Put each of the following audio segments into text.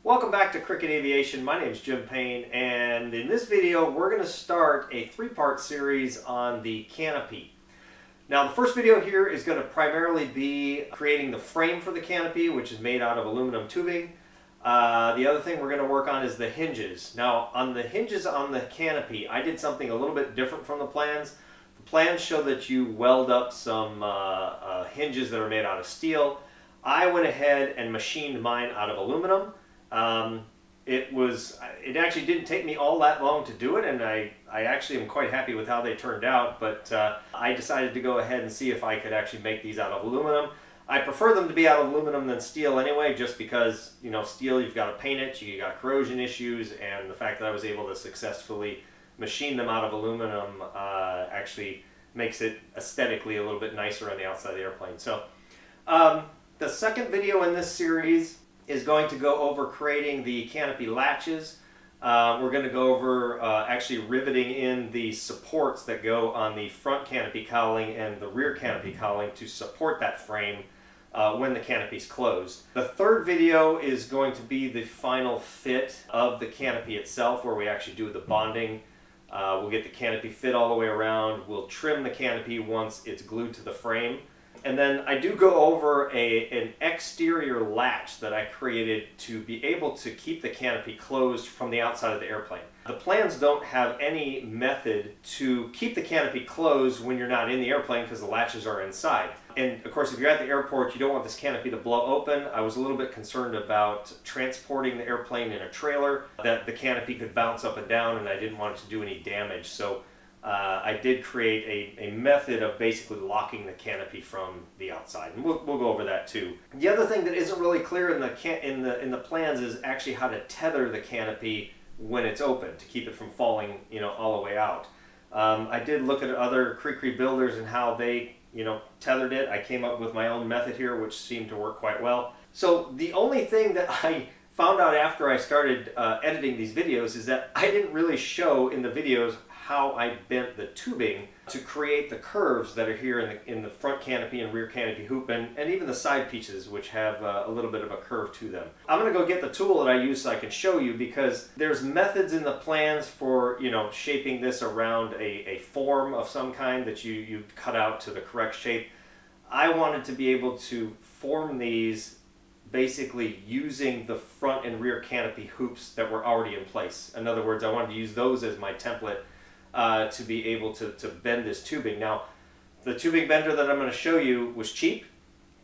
Welcome back to Cricket Aviation. My name is Jim Payne, and in this video we're going to start a three-part series on the canopy. Now the first video here is going to primarily be creating the frame for the canopy, which is made out of aluminum tubing. The other thing we're going to work on is the hinges. Now on the hinges on the canopy, I did something a little bit different from the plans. The plans show that you weld up some hinges that are made out of steel. I went ahead and machined mine out of aluminum. It actually didn't take me all that long to do it, and I actually am quite happy with how they turned out, but I decided to go ahead and see if I could actually make these out of aluminum. I prefer them to be out of aluminum than steel anyway, just because, you know, steel, you've got to paint it, you got corrosion issues, and the fact that I was able to successfully machine them out of aluminum actually makes it aesthetically a little bit nicer on the outside of the airplane. So the second video in this series is going to go over creating the canopy latches. We're going to go over actually riveting in the supports that go on the front canopy cowling and the rear canopy cowling to support that frame when the canopy is closed. The third video is going to be the final fit of the canopy itself, where we actually do the bonding. We'll get the canopy fit all the way around. We'll trim the canopy once it's glued to the frame. And then I do go over an exterior latch that I created to be able to keep the canopy closed from the outside of the airplane. The plans don't have any method to keep the canopy closed when you're not in the airplane because the latches are inside. And of course, if you're at the airport, you don't want this canopy to blow open. I was a little bit concerned about transporting the airplane in a trailer, that the canopy could bounce up and down, and I didn't want it to do any damage. So I did create a method of basically locking the canopy from the outside, and we'll go over that too. The other thing that isn't really clear in the plans is actually how to tether the canopy when it's open to keep it from falling, you know, all the way out. I did look at other Cri Cri builders and how they, you know, tethered it. I came up with my own method here, which seemed to work quite well. So the only thing that I found out after I started editing these videos is that I didn't really show in the videos how I bent the tubing to create the curves that are here in the front canopy and rear canopy hoop, and even the side pieces, which have a little bit of a curve to them. I'm going to go get the tool that I use so I can show you, because there's methods in the plans for, you know, shaping this around a form of some kind that you cut out to the correct shape. I wanted to be able to form these basically using the front and rear canopy hoops that were already in place. In other words, I wanted to use those as my template to be able to bend this tubing. Now, the tubing bender that I'm going to show you was cheap.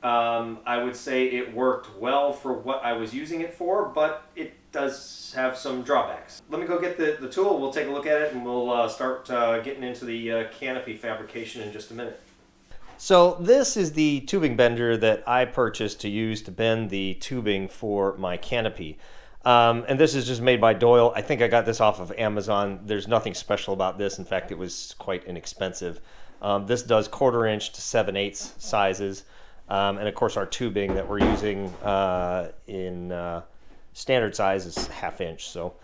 I would say it worked well for what I was using it for, but it does have some drawbacks. Let me go get the tool, we'll take a look at it, and we'll start getting into the canopy fabrication in just a minute. So this is the tubing bender that I purchased to use to bend the tubing for my canopy. And this is just made by Doyle. I think I got this off of Amazon. There's nothing special about this. In fact, it was quite inexpensive. This does 1/4 inch to 7/8 sizes. And of course our tubing that we're using in standard size is 1/2 inch. So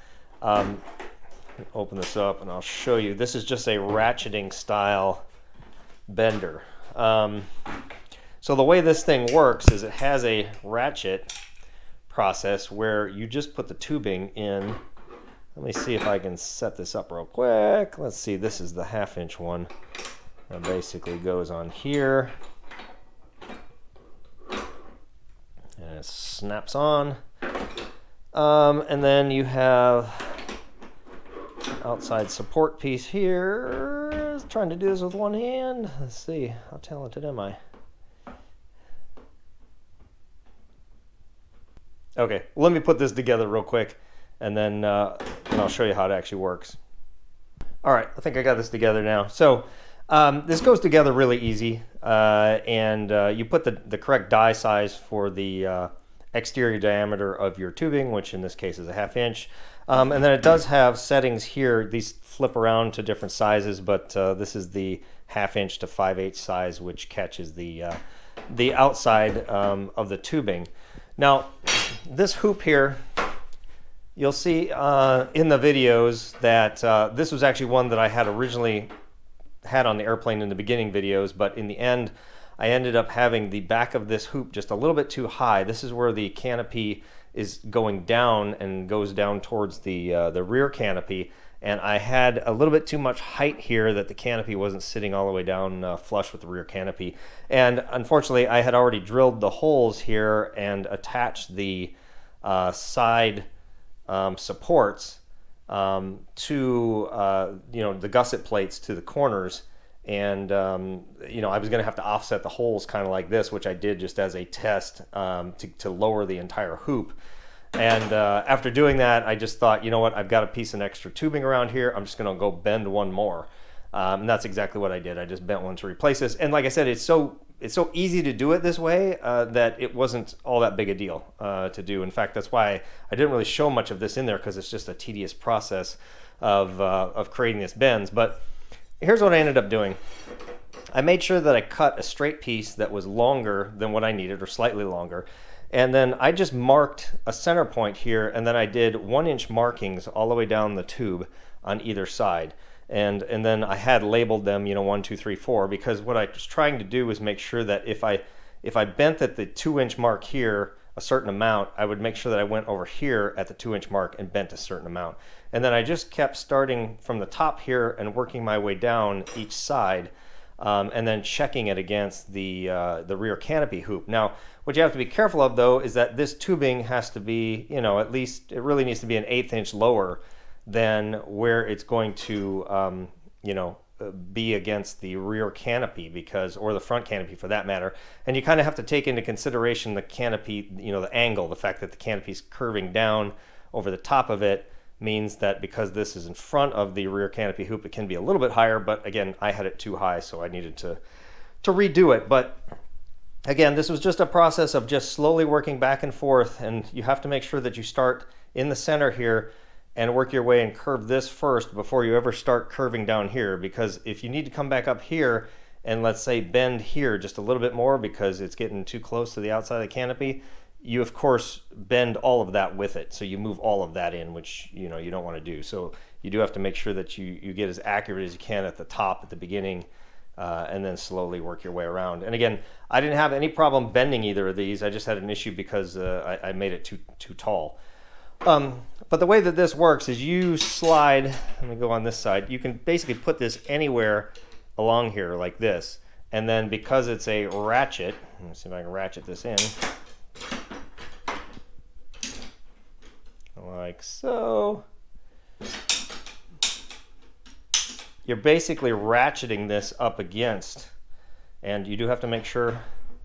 open this up and I'll show you. This is just a ratcheting style bender. So the way this thing works is it has a ratchet process where you just put the tubing in. Let me see if I can set this up real quick. Let's see, this is the 1/2 inch one that basically goes on here and it snaps on, and then you have an outside support piece here. Trying to do this with one hand. Let's see, how talented am I? Okay, let me put this together real quick, and then I'll show you how it actually works. All right, I think I got this together now. So this goes together really easy, and you put the correct die size for the exterior diameter of your tubing, which in this case is a 1/2 inch. And then it does have settings here. These flip around to different sizes, but this is the 1/2 inch to 5/8 size, which catches the outside of the tubing. Now, this hoop here, you'll see in the videos that this was actually one that I had originally had on the airplane in the beginning videos, but in the end, I ended up having the back of this hoop just a little bit too high. This is where the canopy is going down and goes down towards the rear canopy. And I had a little bit too much height here that the canopy wasn't sitting all the way down flush with the rear canopy. And unfortunately, I had already drilled the holes here and attached the side supports to the gusset plates to the corners. And I was going to have to offset the holes kind of like this, which I did just as a test to lower the entire hoop. And after doing that, I just thought, you know what, I've got a piece of extra tubing around here. I'm just going to go bend one more. And that's exactly what I did. I just bent one to replace this. And like I said, it's so easy to do it this way that it wasn't all that big a deal to do. In fact, that's why I didn't really show much of this in there, because it's just a tedious process of creating this bends. But here's what I ended up doing. I made sure that I cut a straight piece that was longer than what I needed, or slightly longer. And then I just marked a center point here, and then I did 1-inch markings all the way down the tube on either side. And then I had labeled them, 1, 2, 3, 4, because what I was trying to do was make sure that if I bent at the 2-inch mark here a certain amount, I would make sure that I went over here at the 2-inch mark and bent a certain amount. And then I just kept starting from the top here and working my way down each side, and then checking it against the rear canopy hoop. Now, what you have to be careful of, though, is that this tubing has to be, at least, it really needs to be an 1/8 inch lower than where it's going to, be against the rear canopy, or the front canopy for that matter. And you kind of have to take into consideration the canopy, the angle, the fact that the canopy's curving down over the top of it means that because this is in front of the rear canopy hoop, it can be a little bit higher. But again, I had it too high, so I needed to redo it. But again, this was just a process of just slowly working back and forth, and you have to make sure that you start in the center here and work your way and curve this first before you ever start curving down here. Because if you need to come back up here and, let's say, bend here just a little bit more because it's getting too close to the outside of the canopy, you of course bend all of that with it. So you move all of that in, which you don't want to do. So you do have to make sure that you get as accurate as you can at the top at the beginning, and then slowly work your way around. And again, I didn't have any problem bending either of these. I just had an issue because I made it too tall. But the way that this works is you slide, let me go on this side, you can basically put this anywhere along here like this. And then because it's a ratchet, let me see if I can ratchet this in. Like so. You're basically ratcheting this up against, and you do have to make sure,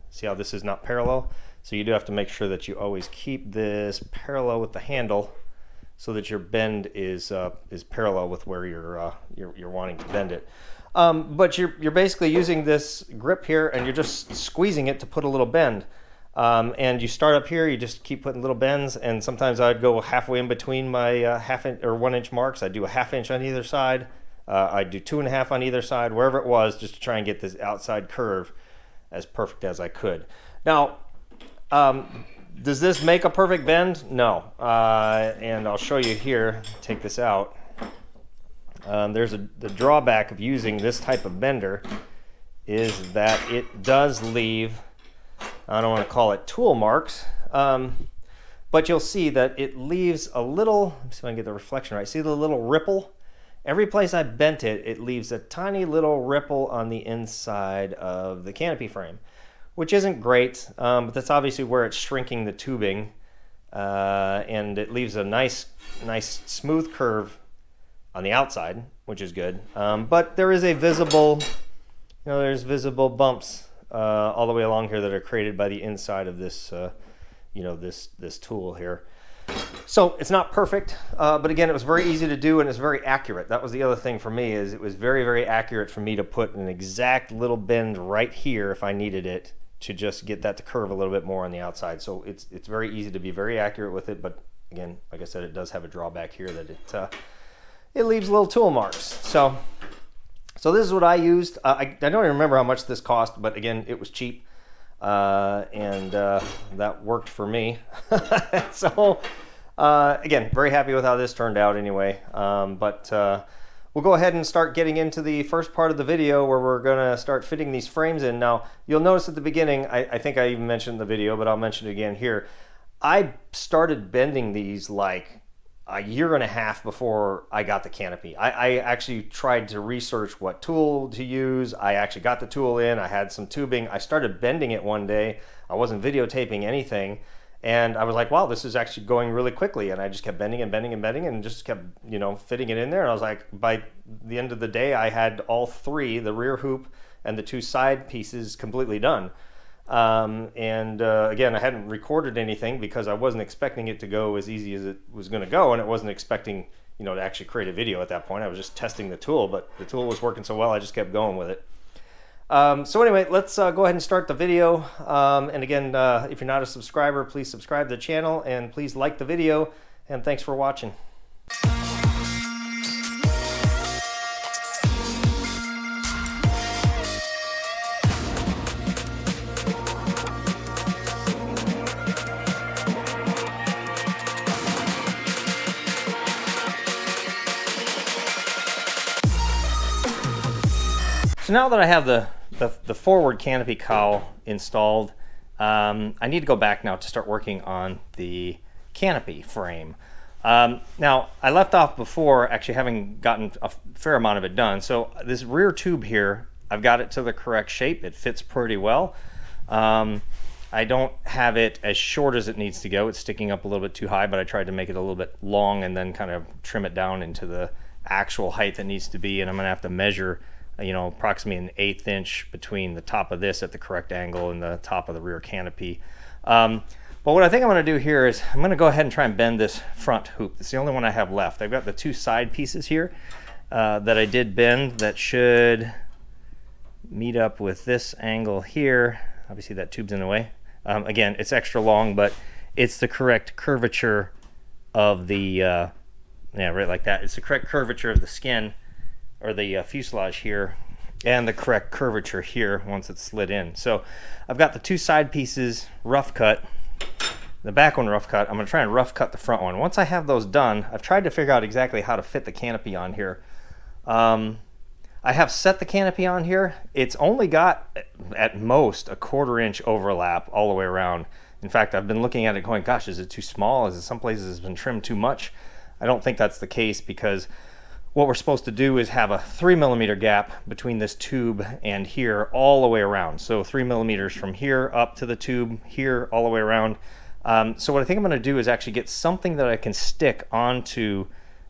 see how this is not parallel? So you do have to make sure that you always keep this parallel with the handle so that your bend is parallel with where you're wanting to bend it. But you're basically using this grip here, and you're just squeezing it to put a little bend. And you start up here, you just keep putting little bends, and sometimes I'd go halfway in between my 1/2 or 1-inch marks. I'd do a 1/2 inch on either side. I'd do 2.5 on either side, wherever it was, just to try and get this outside curve as perfect as I could. Now, does this make a perfect bend? No. And I'll show you here, take this out. There's the drawback of using this type of bender is that it does leave, I don't want to call it tool marks, but you'll see that it leaves a little, let me see if I can get the reflection right. See the little ripple? Every place I bent it, it leaves a tiny little ripple on the inside of the canopy frame, which isn't great, but that's obviously where it's shrinking the tubing, and it leaves a nice smooth curve on the outside, which is good. But there is a visible, there's visible bumps all the way along here that are created by the inside of this, this tool here. So it's not perfect, but again, it was very easy to do, and it's very accurate. That was the other thing for me, is it was very, very accurate for me to put an exact little bend right here if I needed it, to just get that to curve a little bit more on the outside. So it's very easy to be very accurate with it, but again, like I said, it does have a drawback here that it leaves little tool marks. So this is what I used. I don't even remember how much this cost, but again, it was cheap. And that worked for me. So again, very happy with how this turned out anyway. But we'll go ahead and start getting into the first part of the video where we're going to start fitting these frames in. Now, you'll notice at the beginning, I think I even mentioned in the video, but I'll mention it again here. I started bending these like a year and a half before I got the canopy. I actually tried to research what tool to use. I actually got the tool in. I had some tubing. I started bending it one day. I wasn't videotaping anything. And I was like, wow, this is actually going really quickly. And I just kept bending and bending and bending and just kept, fitting it in there. And I was like, by the end of the day, I had all three, the rear hoop and the two side pieces, completely done. Again, I hadn't recorded anything because I wasn't expecting it to go as easy as it was going to go, and it wasn't expecting, to actually create a video at that point. I was just testing the tool, but the tool was working so well, I just kept going with it. So anyway, let's go ahead and start the video. And again, if you're not a subscriber, please subscribe to the channel and please like the video, and thanks for watching. So now that I have the forward canopy cowl installed, I need to go back now to start working on the canopy frame. Now, I left off before actually having gotten a fair amount of it done. So this rear tube here, I've got it to the correct shape. It fits pretty well. I don't have it as short as it needs to go. It's sticking up a little bit too high, but I tried to make it a little bit long and then kind of trim it down into the actual height that needs to be. And I'm gonna have to measure approximately an 1/8 inch between the top of this at the correct angle and the top of the rear canopy. But what I think I'm going to do here is I'm going to go ahead and try and bend this front hoop. It's the only one I have left. I've got the two side pieces here that I did bend that should meet up with this angle here. Obviously that tube's in the way. Again, it's extra long, but it's the correct curvature of the, yeah, right like that. It's the correct curvature of the skin, or the fuselage here, and the correct curvature here once it's slid in. So I've got the two side pieces rough cut, the back one rough cut. I'm gonna try and rough cut the front one. Once I have those done, I've tried to figure out exactly how to fit the canopy on here. I have set the canopy on here. It's only got at most a 1/4 inch overlap all the way around. In fact, I've been looking at it going, gosh, is it too small? Is it some places it's been trimmed too much? I don't think that's the case, because what we're supposed to do is have a 3mm gap between this tube and here all the way around. So 3mm from here up to the tube, here all the way around. So what I think I'm going to do is actually get something that I can stick onto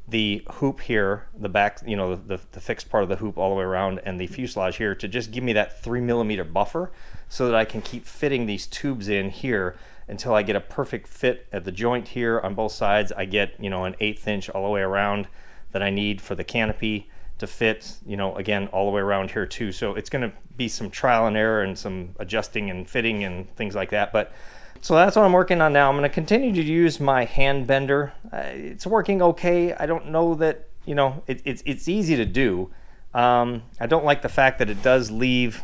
the hoop here, the back, the fixed part of the hoop all the way around, and the fuselage here, to just give me that 3mm buffer so that I can keep fitting these tubes in here until I get a perfect fit at the joint here on both sides. I get, an 1/8 inch all the way around that I need for the canopy to fit, again, all the way around here too. So it's going to be some trial and error and some adjusting and fitting and things like that. But so that's what I'm working on now. I'm going to continue to use my hand bender. It's working okay. I don't know that, it's easy to do. I don't like the fact that it does leave,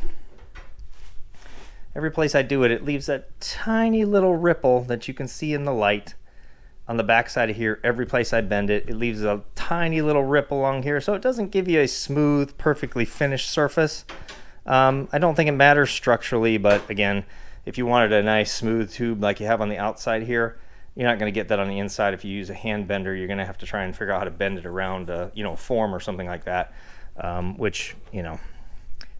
every place I do it, it leaves that tiny little ripple that you can see in the light on the back side of here. Every place I bend it, it leaves a tiny little rip along here, so it doesn't give you a smooth, perfectly finished surface. I don't think it matters structurally, but again, if you wanted a nice smooth tube like you have on the outside here, you're not going to get that on the inside. If you use a hand bender, you're going to have to try and figure out how to bend it around a form or something like that, which,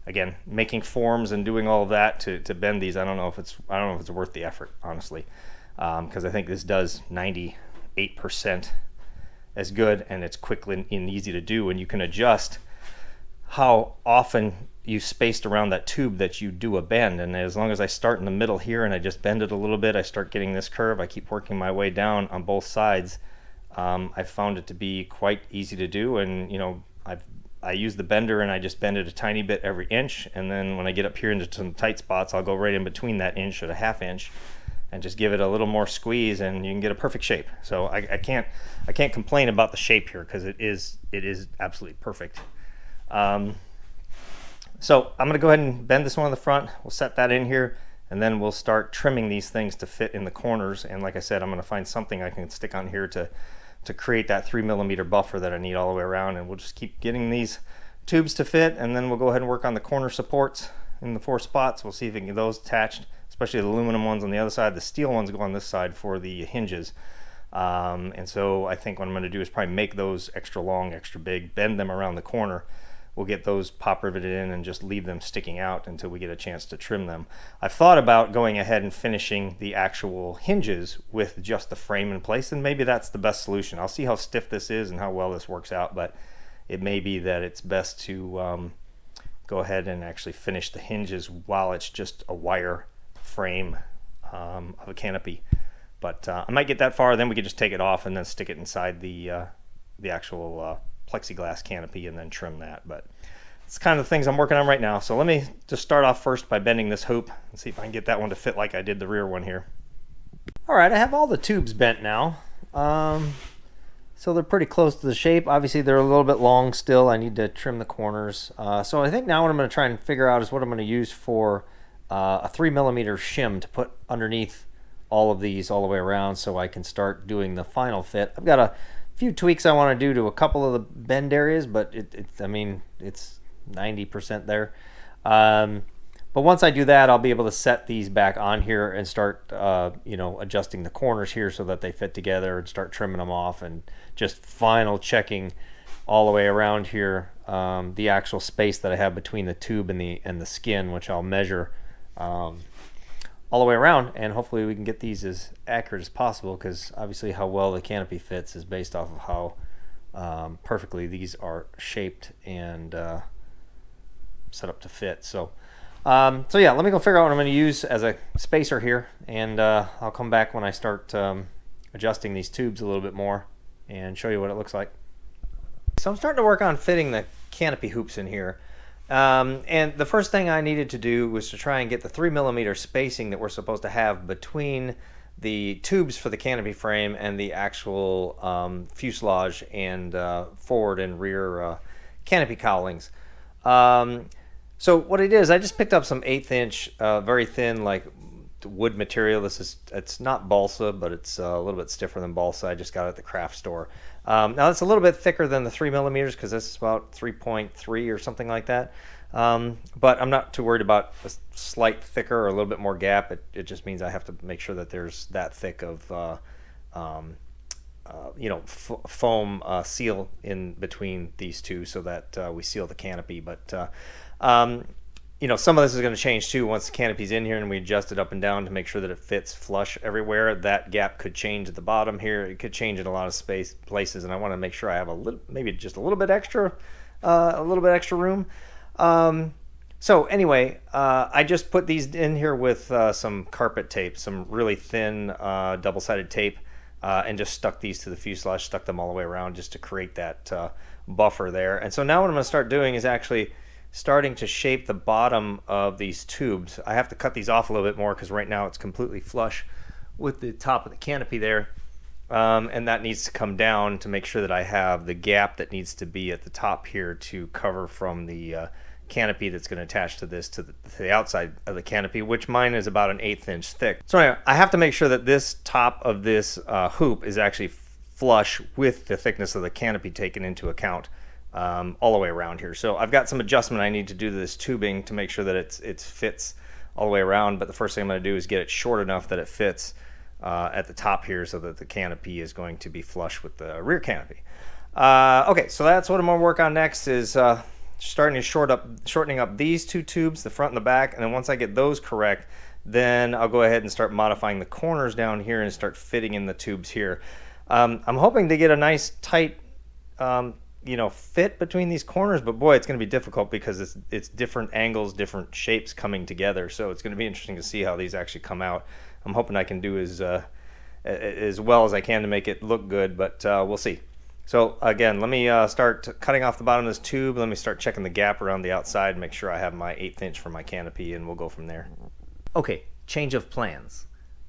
again, making forms and doing all of that to bend these, I don't know if it's worth the effort, honestly. Because I think this does 98% as good, and it's quick and easy to do, and you can adjust how often you spaced around that tube that you do a bend. And as long as I start in the middle here and I just bend it a little bit, I start getting this curve. I keep working my way down on both sides. I found it to be quite easy to do, and I use the bender and I just bend it a tiny bit every inch, and then when I get up here into some tight spots, I'll go right in between that inch or the 1/2 inch and just give it a little more squeeze, and you can get a perfect shape. So I can't complain about the shape here, because it is absolutely perfect. So I'm gonna go ahead and bend this one on the front. We'll set that in here, and then we'll start trimming these things to fit in the corners. And like I said, I'm gonna find something I can stick on here to create that 3mm buffer that I need all the way around, and we'll just keep getting these tubes to fit, and then we'll go ahead and work on the corner supports in the 4 spots. We'll see if we can get those attached, especially the aluminum ones on the other side. The steel ones go on this side for the hinges. And so I think what I'm going to do is probably make those extra long, extra big, bend them around the corner. We'll get those pop riveted in and just leave them sticking out until we get a chance to trim them. I've thought about going ahead and finishing the actual hinges with just the frame in place, and maybe that's the best solution. I'll see how stiff this is and how well this works out, but it may be that it's best to go ahead and actually finish the hinges while it's just a wire frame of a canopy. But I might get that far, then we could just take it off and then stick it inside the actual plexiglass canopy and then trim that. But it's kind of the things I'm working on right now. So let me just start off first by bending this hoop and see if I can get that one to fit like I did the rear one here. All right, I have all the tubes bent now. So they're pretty close to the shape. Obviously they're a little bit long still. I need to trim the corners. So I think now what I'm going to try and figure out is what I'm going to use for a 3mm shim to put underneath all of these all the way around so I can start doing the final fit. I've got a few tweaks I want to do to a couple of the bend areas, but I mean, it's 90% there. But once I do that, I'll be able to set these back on here and start, you know, adjusting the corners here so that they fit together and start trimming them off and just final checking all the way around here the actual space that I have between the tube and the skin, which I'll measure all the way around, and hopefully we can get these as accurate as possible, because obviously how well the canopy fits is based off of how perfectly these are shaped and set up to fit. So yeah, let me go figure out what I'm going to use as a spacer here, and I'll come back when I start adjusting these tubes a little bit more and show you what it looks like. So I'm starting to work on fitting the canopy hoops in here. And the first thing I needed to do was to try and get the 3mm spacing that we're supposed to have between the tubes for the canopy frame and the actual fuselage and forward and rear canopy cowlings. So what I did is I just picked up some 1/8 inch very thin like wood material. It's not balsa, but it's a little bit stiffer than balsa. I just got it at the craft store. Now it's a little bit thicker than the 3mm because this is about 3.3 or something like that. But I'm not too worried about a slight thicker or a little bit more gap. It just means I have to make sure that there's that thick of you know, foam seal in between these two so that we seal the canopy. But you know, some of this is going to change too once the canopy's in here and we adjust it up and down to make sure that it fits flush everywhere. That gap could change at the bottom here. It could change in a lot of places, and I want to make sure I have a little, maybe just a little bit extra room. So anyway, I just put these in here with some carpet tape, some really thin double-sided tape, and just stuck these to the fuselage, stuck them all the way around just to create that buffer there. And so now what I'm going to start doing is actually starting to shape the bottom of these tubes. I have to cut these off a little bit more because right now it's completely flush with the top of the canopy there. And that needs to come down to make sure that I have the gap that needs to be at the top here to cover from the canopy that's going to attach to this to the outside of the canopy, which mine is about an 1/8 inch thick. So anyway, I have to make sure that this top of this hoop is actually flush with the thickness of the canopy taken into account all the way around here. So I've got some adjustment I need to do to this tubing to make sure that it fits all the way around, but the first thing I'm going to do is get it short enough that it fits at the top here so that the canopy is going to be flush with the rear canopy. Okay, so that's what I'm going to work on next is shortening up these two tubes, the front and the back, and then once I get those correct, then I'll go ahead and start modifying the corners down here and start fitting in the tubes here. I'm hoping to get a nice tight you know, fit between these corners, but boy, it's going to be difficult because it's different angles, different shapes coming together. So it's going to be interesting to see how these actually come out. I'm hoping I can do as well as I can to make it look good, but we'll see. So again, let me start cutting off the bottom of this tube. Let me start checking the gap around the outside, make sure I have my 1/8 inch for my canopy, and we'll go from there. Okay, change of plans.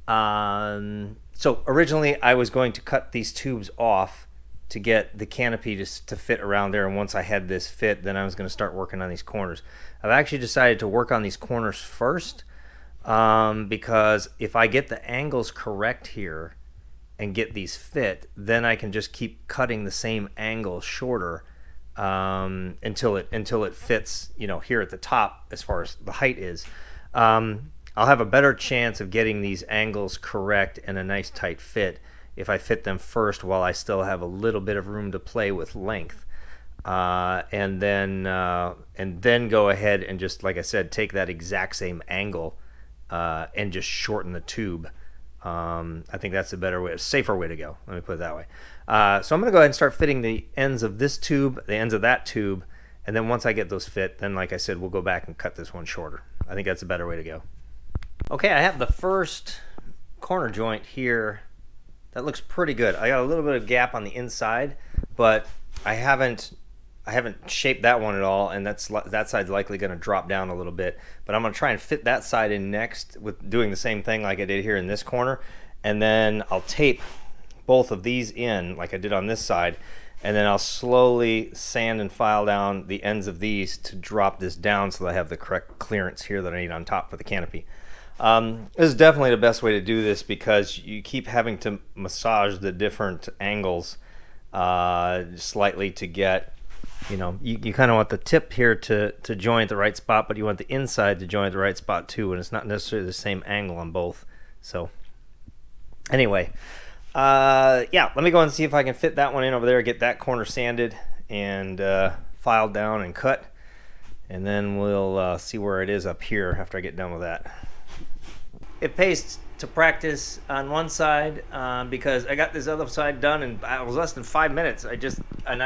So originally I was going to cut these tubes off to get the canopy to fit around there, and once I had this fit, then I was going to start working on these corners. I've actually decided to work on these corners first because if I get the angles correct here and get these fit, then I can just keep cutting the same angle shorter until it fits, you know, here at the top as far as the height is. I'll have a better chance of getting these angles correct and a nice tight fit if I fit them first while I still have a little bit of room to play with length. And then go ahead and just, like I said, take that exact same angle and just shorten the tube. I think that's a better way, a safer way to go. Let me put it that way. So I'm going to go ahead and start fitting the ends of this tube, the ends of that tube, and then once I get those fit, then like I said, we'll go back and cut this one shorter. I think that's a better way to go. Okay, I have the first corner joint here. That looks pretty good. I got a little bit of gap on the inside, but I haven't shaped that one at all, and that side's likely going to drop down a little bit. But I'm going to try and fit that side in next with doing the same thing like I did here in this corner, and then I'll tape both of these in like I did on this side, and then I'll slowly sand and file down the ends of these to drop this down so that I have the correct clearance here that I need on top for the canopy. This is definitely the best way to do this because you keep having to massage the different angles slightly to get, you kind of want the tip here to join the right spot, but you want the inside to join the right spot too, and it's not necessarily the same angle on both. So anyway, yeah, let me go and see if I can fit that one in over there, get that corner sanded and filed down and cut, and then we'll see where it is up here after I get done with that. It pays to practice on one side because I got this other side done in it was less than 5 minutes. I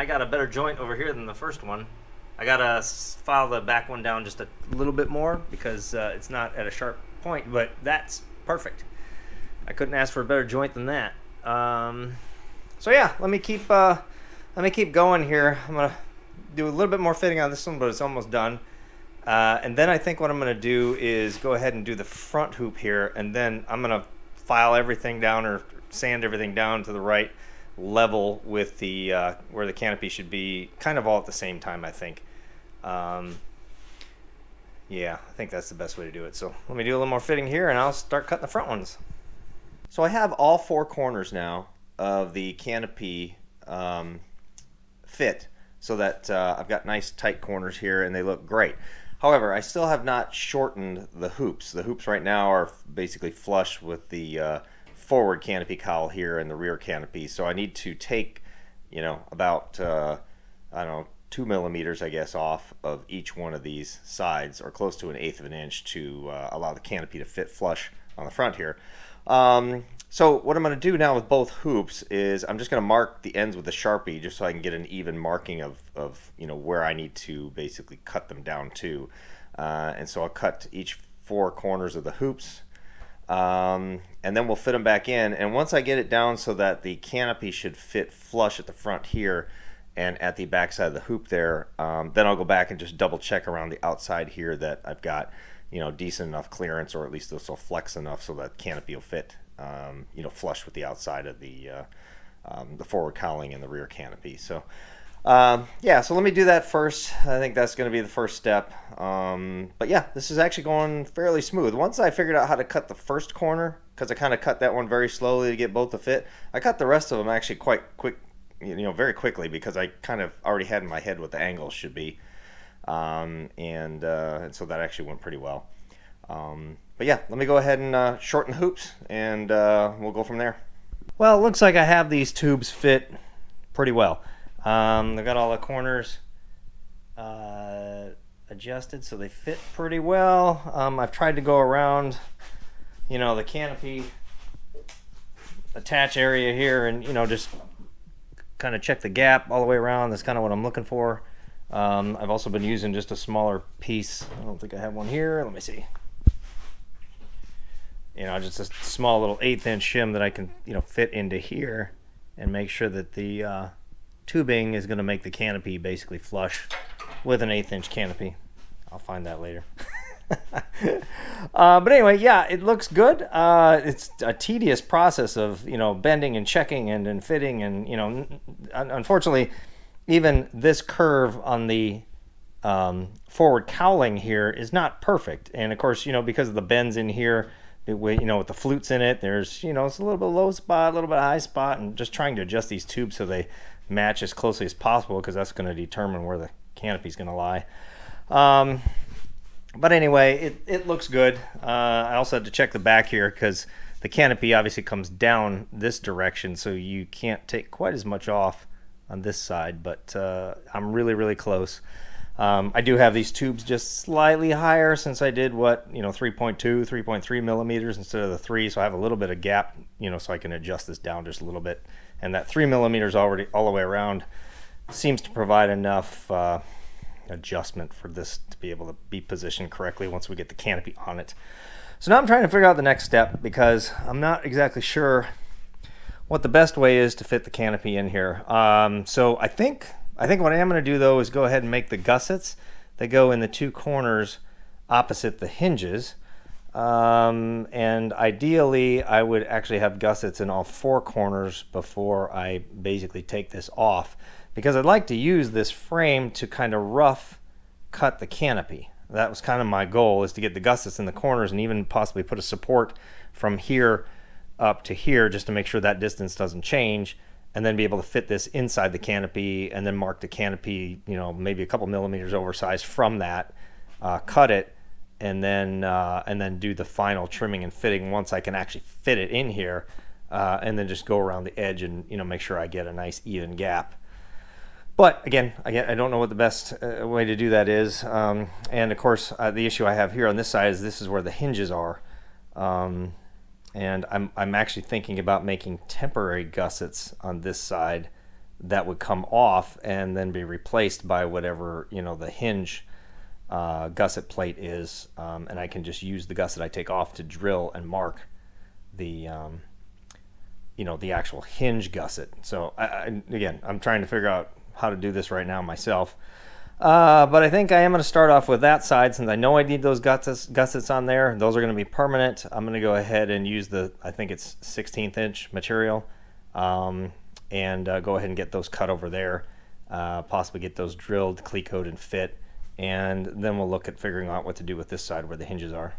got a better joint over here than the first one. I gotta file the back one down just a little bit more because it's not at a sharp point, but that's perfect. I couldn't ask for a better joint than that. So yeah, let me keep going here. I'm gonna do a little bit more fitting on this one, but it's almost done. And then I think what I'm going to do is go ahead and do the front hoop here, and then I'm going to file everything down or sand everything down to the right level with the where the canopy should be, kind of all at the same time, I think. Yeah, I think that's the best way to do it. So let me do a little more fitting here, and I'll start cutting the front ones. So I have all four corners now of the canopy fit, so that I've got nice tight corners here, and they look great. However, I still have not shortened the hoops. The hoops right now are basically flush with the forward canopy cowl here and the rear canopy. So I need to take, about, 2 millimeters, I guess, off of each one of these sides, or close to 1/8 of an inch to allow the canopy to fit flush on the front here. So what I'm going to do now with both hoops is I'm just going to mark the ends with a Sharpie just so I can get an even marking of where I need to basically cut them down to. And so I'll cut each four corners of the hoops, and then we'll fit them back in. And once I get it down so that the canopy should fit flush at the front here and at the back side of the hoop there, then I'll go back and just double check around the outside here that I've got decent enough clearance, or at least this will flex enough so that canopy will fit flush with the outside of the forward cowling and the rear canopy. So yeah, so let me do that first. I think that's going to be the first step. But yeah, this is actually going fairly smooth. Once I figured out how to cut the first corner, because I kind of cut that one very slowly to get both to fit, I cut the rest of them actually quite quick, very quickly, because I kind of already had in my head what the angles should be. And so that actually went pretty well. But yeah, let me go ahead and shorten the hoops, and we'll go from there. Well, it looks like I have these tubes fit pretty well. I've got all the corners adjusted so they fit pretty well. I've tried to go around, the canopy attach area here, and just kind of check the gap all the way around. That's kind of what I'm looking for. I've also been using just a smaller piece. I don't think I have one here. Let me see. Just a small little 1/8 inch shim that I can, fit into here and make sure that the tubing is going to make the canopy basically flush with an 1/8 inch canopy. I'll find that later. But anyway, yeah, it looks good. It's a tedious process of, bending and checking and fitting, and, unfortunately, even this curve on the forward cowling here is not perfect. And of course, because of the bends in here, with the flutes in it, there's, it's a little bit low spot, a little bit high spot, and just trying to adjust these tubes so they match as closely as possible, because that's going to determine where the canopy is going to lie. But anyway, it looks good. I also had to check the back here because the canopy obviously comes down this direction, so you can't take quite as much off on this side, but I'm really close. I do have these tubes just slightly higher since I did 3.2, 3.3 millimeters instead of the 3, so I have a little bit of gap, so I can adjust this down just a little bit. And that 3 millimeters already all the way around seems to provide enough adjustment for this to be able to be positioned correctly once we get the canopy on it. So now I'm trying to figure out the next step because I'm not exactly sure what the best way is to fit the canopy in here. So I think what I am going to do though is go ahead and make the gussets that go in the two corners opposite the hinges. And ideally I would actually have gussets in all four corners before I basically take this off, because I'd like to use this frame to kind of rough cut the canopy. That was kind of my goal, is to get the gussets in the corners and even possibly put a support from here up to here just to make sure that distance doesn't change, and then be able to fit this inside the canopy and then mark the canopy, maybe a couple millimeters oversized from that, cut it, and then do the final trimming and fitting once I can actually fit it in here, and then just go around the edge and make sure I get a nice even gap. But again, I don't know what the best way to do that is. And of course, the issue I have here on this side is this is where the hinges are. And I'm actually thinking about making temporary gussets on this side that would come off and then be replaced by whatever, the hinge gusset plate is. And I can just use the gusset I take off to drill and mark the the actual hinge gusset. So again, I'm trying to figure out how to do this right now myself, but I think I am going to start off with that side since I know I need those gussets on there. Those are going to be permanent. I'm going to go ahead and use I think it's 16th inch material, and go ahead and get those cut over there, possibly get those drilled, cleat-coated, and fit, and then we'll look at figuring out what to do with this side where the hinges are.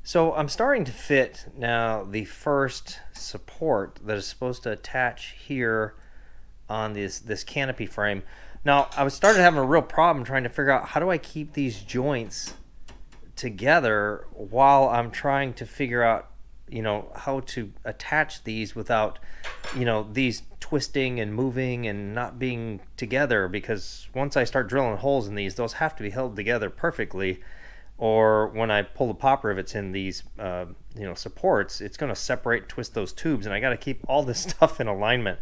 So I'm starting to fit now the first support that is supposed to attach here on this canopy frame. Now I started having a real problem trying to figure out how do I keep these joints together while I'm trying to figure out how to attach these without these twisting and moving and not being together, because once I start drilling holes in those have to be held together perfectly, or when I pull the pop rivets in these supports, it's going to separate and twist those tubes, and I got to keep all this stuff in alignment.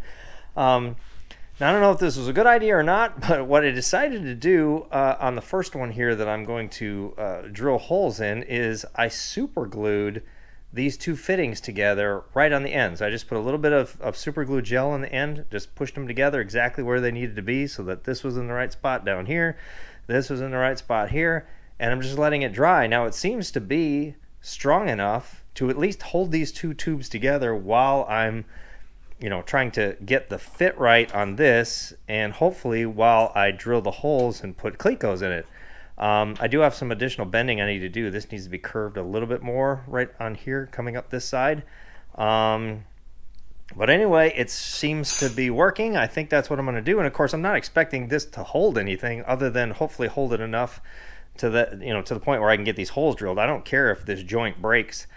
Now, I don't know if this was a good idea or not, but what I decided to do on the first one here that I'm going to drill holes in is I super glued these two fittings together right on the ends. I just put a little bit of super glue gel on the end, just pushed them together exactly where they needed to be so that this was in the right spot down here, this was in the right spot here, and I'm just letting it dry. Now it seems to be strong enough to at least hold these two tubes together while I'm trying to get the fit right on this, and hopefully while I drill the holes and put clecos in it. I do have some additional bending I need to do. This needs to be curved a little bit more right on here coming up this side. But anyway, it seems to be working. I think that's what I'm going to do. And of course, I'm not expecting this to hold anything other than hopefully hold it enough to the point where I can get these holes drilled. I don't care if this joint breaks.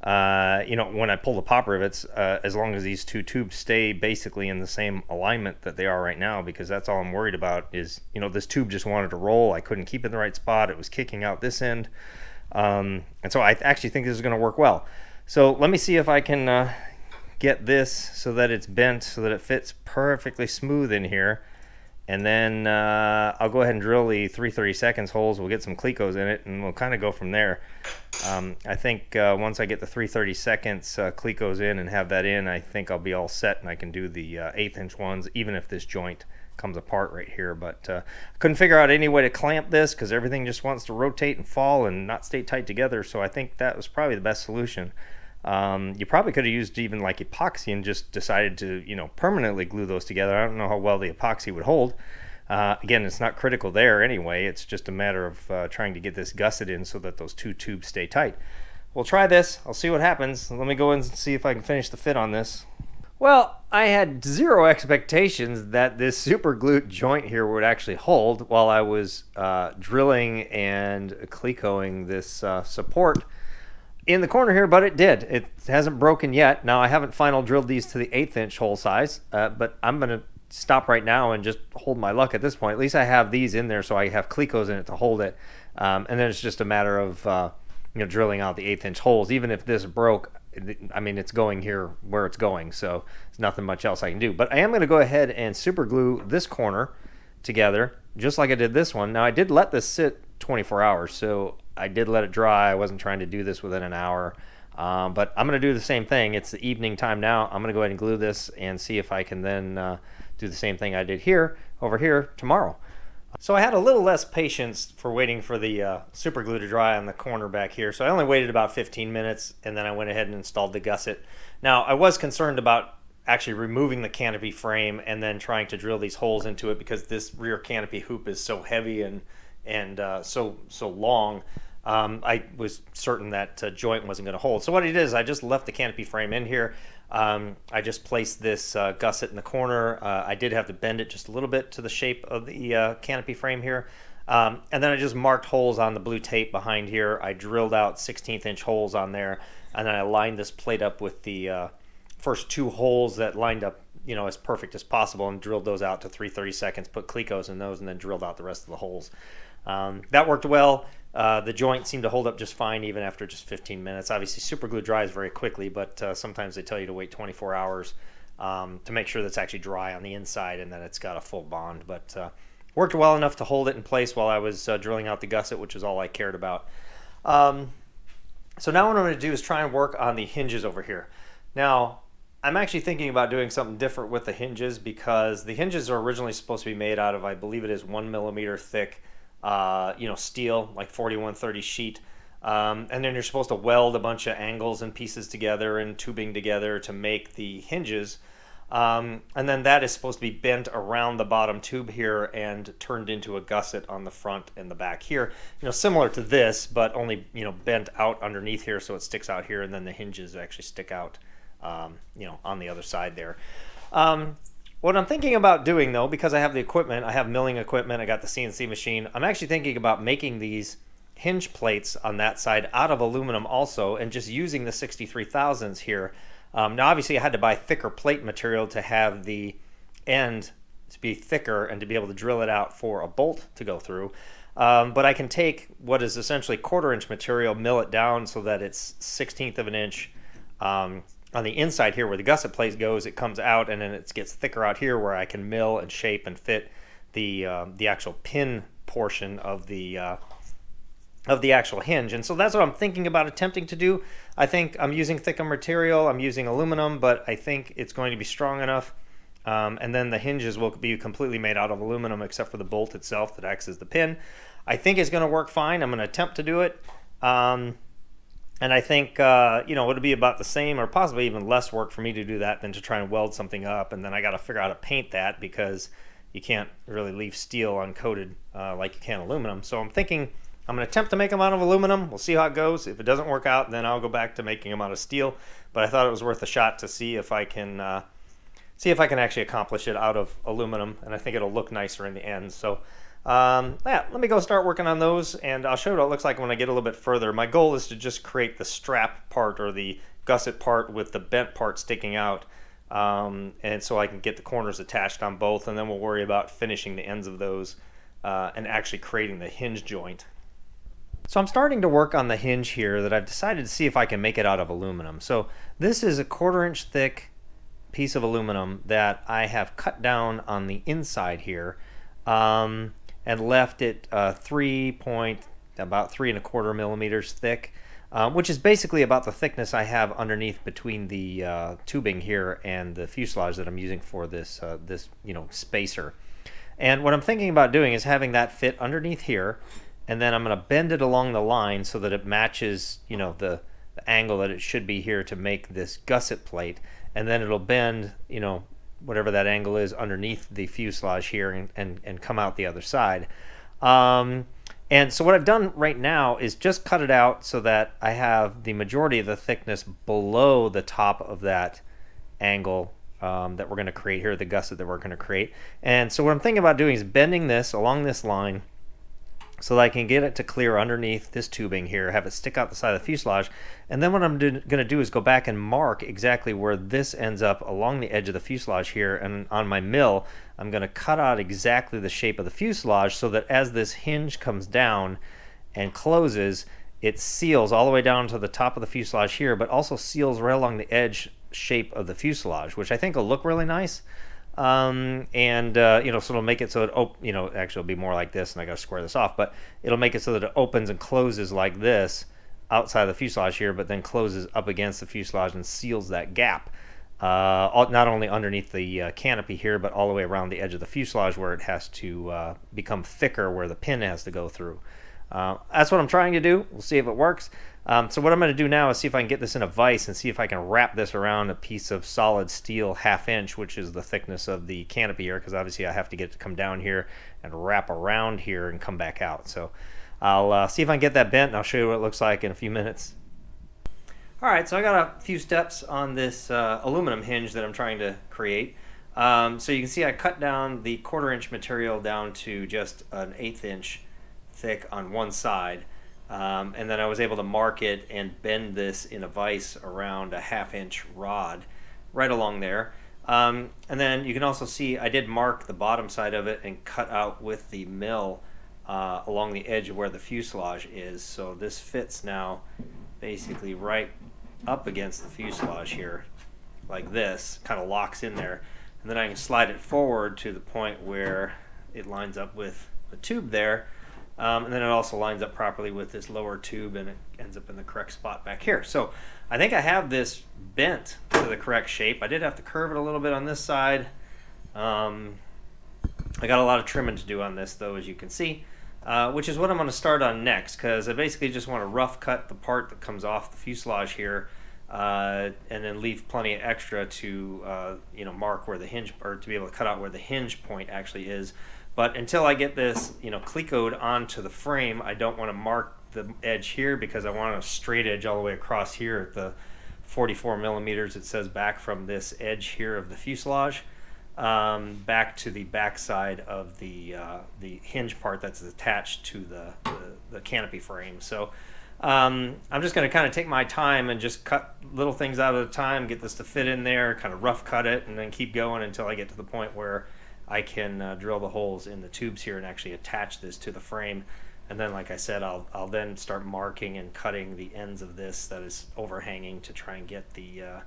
When I pull the pop rivets, as long as these two tubes stay basically in the same alignment that they are right now, because that's all I'm worried about is, this tube just wanted to roll. I couldn't keep it in the right spot. It was kicking out this end. And so I actually think this is going to work well. So let me see if I can get this so that it's bent so that it fits perfectly smooth in here. And then I'll go ahead and drill the 3/32 holes. We'll get some clecos in it, and we'll kind of go from there. I think once I get the 3/32 clecos in and have that in, I think I'll be all set, and I can do the 1/8 inch ones, even if this joint comes apart right here. But I couldn't figure out any way to clamp this because everything just wants to rotate and fall and not stay tight together. So I think that was probably the best solution. You probably could have used even like epoxy and just decided to permanently glue those together. I don't know how well the epoxy would hold. Again, it's not critical there anyway. It's just a matter of trying to get this gusset in so that those two tubes stay tight. We'll try this. I'll see what happens. Let me go in and see if I can finish the fit on this. Well, I had zero expectations that this super glute joint here would actually hold while I was drilling and clicoing this support in the corner here, but it did. It hasn't broken yet. Now, I haven't final drilled these to the 1/8 inch hole size, but I'm going to stop right now and just hold my luck at this point. At least I have these in there, so I have clicos in it to hold it. And then it's just a matter of drilling out the 1/8 inch holes. Even if this broke, I mean, it's going here where it's going, so there's nothing much else I can do. But I am going to go ahead and super glue this corner together, just like I did this one. Now, I did let this sit 24 hours, so I did let it dry. I wasn't trying to do this within an hour. But I'm going to do the same thing. It's the evening time now. I'm going to go ahead and glue this and see if I can then do the same thing I did here, over here, tomorrow. So I had a little less patience for waiting for the super glue to dry on the corner back here. So I only waited about 15 minutes, and then I went ahead and installed the gusset. Now, I was concerned about actually removing the canopy frame and then trying to drill these holes into it because this rear canopy hoop is so heavy and so long. I was certain that joint wasn't going to hold. So what I did is I just left the canopy frame in here. I just placed this gusset in the corner. I did have to bend it just a little bit to the shape of the canopy frame here. And then I just marked holes on the blue tape behind here. I drilled out 16th inch holes on there, and then I lined this plate up with the first 2 holes that lined up as perfect as possible, and drilled those out to 3/32, put clicos in those, and then drilled out the rest of the holes. That worked well. The joint seemed to hold up just fine even after just 15 minutes. Obviously, super glue dries very quickly, but sometimes they tell you to wait 24 hours to make sure that's actually dry on the inside and that it's got a full bond. But worked well enough to hold it in place while I was drilling out the gusset, which is all I cared about. So now what I'm going to do is try and work on the hinges over here. Now, I'm actually thinking about doing something different with the hinges because the hinges are originally supposed to be made out of, I believe it is 1 millimeter thick steel, like 4130 sheet. And then you're supposed to weld a bunch of angles and pieces together and tubing together to make the hinges. And then that is supposed to be bent around the bottom tube here and turned into a gusset on the front and the back here. Similar to this, but only, bent out underneath here so it sticks out here, and then the hinges actually stick out, on the other side there. What I'm thinking about doing, though, because I have the equipment, I have milling equipment, I got the CNC machine, I'm actually thinking about making these hinge plates on that side out of aluminum also, and just using the 63,000s here. Now, obviously, I had to buy thicker plate material to have the end to be thicker and to be able to drill it out for a bolt to go through. But I can take what is essentially 1/4 inch material, mill it down so that it's 1/16 of an inch on the inside here where the gusset plate goes. It comes out, and then it gets thicker out here where I can mill and shape and fit the actual pin portion of the actual hinge. And so that's what I'm thinking about attempting to do. I think I'm using thicker material, I'm using aluminum, but I think it's going to be strong enough. And then the hinges will be completely made out of aluminum except for the bolt itself that acts as the pin. I think it's going to work fine. I'm going to attempt to do it. And I think, it'll be about the same or possibly even less work for me to do that than to try and weld something up. And then I got to figure out how to paint that because you can't really leave steel uncoated like you can aluminum. So I'm thinking I'm going to attempt to make them out of aluminum. We'll see how it goes. If it doesn't work out, then I'll go back to making them out of steel. But I thought it was worth a shot to see if I can actually accomplish it out of aluminum. And I think it'll look nicer in the end. So let me go start working on those, and I'll show you what it looks like when I get a little bit further. My goal is to just create the strap part or the gusset part with the bent part sticking out, and so I can get the corners attached on both, and then we'll worry about finishing the ends of those and actually creating the hinge joint. So I'm starting to work on the hinge here that I've decided to see if I can make it out of aluminum. So this is a 1/4 inch thick piece of aluminum that I have cut down on the inside here. And left it about 3.25 millimeters thick, which is basically about the thickness I have underneath between the tubing here and the fuselage that I'm using for this spacer. And what I'm thinking about doing is having that fit underneath here, and then I'm going to bend it along the line so that it matches the angle that it should be here to make this gusset plate, and then it'll bend whatever that angle is underneath the fuselage here and come out the other side. And so what I've done right now is just cut it out so that I have the majority of the thickness below the top of that angle that we're going to create here, the gusset that we're going to create. And so what I'm thinking about doing is bending this along this line so that I can get it to clear underneath this tubing here, have it stick out the side of the fuselage. And then what I'm going to do is go back and mark exactly where this ends up along the edge of the fuselage here. And on my mill, I'm going to cut out exactly the shape of the fuselage so that as this hinge comes down and closes, it seals all the way down to the top of the fuselage here, but also seals right along the edge shape of the fuselage, which I think will look really nice. So it'll make it so it actually it'll be more like this, and I got to square this off, but it'll make it so that it opens and closes like this outside of the fuselage here, but then closes up against the fuselage and seals that gap, not only underneath the canopy here, but all the way around the edge of the fuselage where it has to become thicker, where the pin has to go through. That's what I'm trying to do. We'll see if it works. So what I'm going to do now is see if I can get this in a vise and see if I can wrap this around a piece of solid steel 1/2 inch, which is the thickness of the canopy here, because obviously I have to get it to come down here and wrap around here and come back out. So I'll see if I can get that bent, and I'll show you what it looks like in a few minutes. Alright, so I got a few steps on this aluminum hinge that I'm trying to create. So you can see I cut down the 1/4 inch material down to just an 1/8 inch thick on one side. And then I was able to mark it and bend this in a vise around a 1/2 inch rod right along there. And then you can also see I did mark the bottom side of it and cut out with the mill along the edge of where the fuselage is. So this fits now basically right up against the fuselage here like this, kind of locks in there. And then I can slide it forward to the point where it lines up with the tube there. And then it also lines up properly with this lower tube, and it ends up in the correct spot back here. So I think I have this bent to the correct shape. I did have to curve it a little bit on this side. I got a lot of trimming to do on this though, as you can see, which is what I'm going to start on next, because I basically just want to rough cut the part that comes off the fuselage here, and then leave plenty of extra to mark where the hinge, or to be able to cut out where the hinge point actually is. But until I get this, Clicoed onto the frame, I don't want to mark the edge here, because I want a straight edge all the way across here at the 44 millimeters it says back from this edge here of the fuselage, back to the back side of the hinge part that's attached to the canopy frame. So I'm just going to kind of take my time and just cut little things out at a time, get this to fit in there, kind of rough cut it, and then keep going until I get to the point where I can drill the holes in the tubes here and actually attach this to the frame. And then, like I said, I'll then start marking and cutting the ends of this that is overhanging to try and get the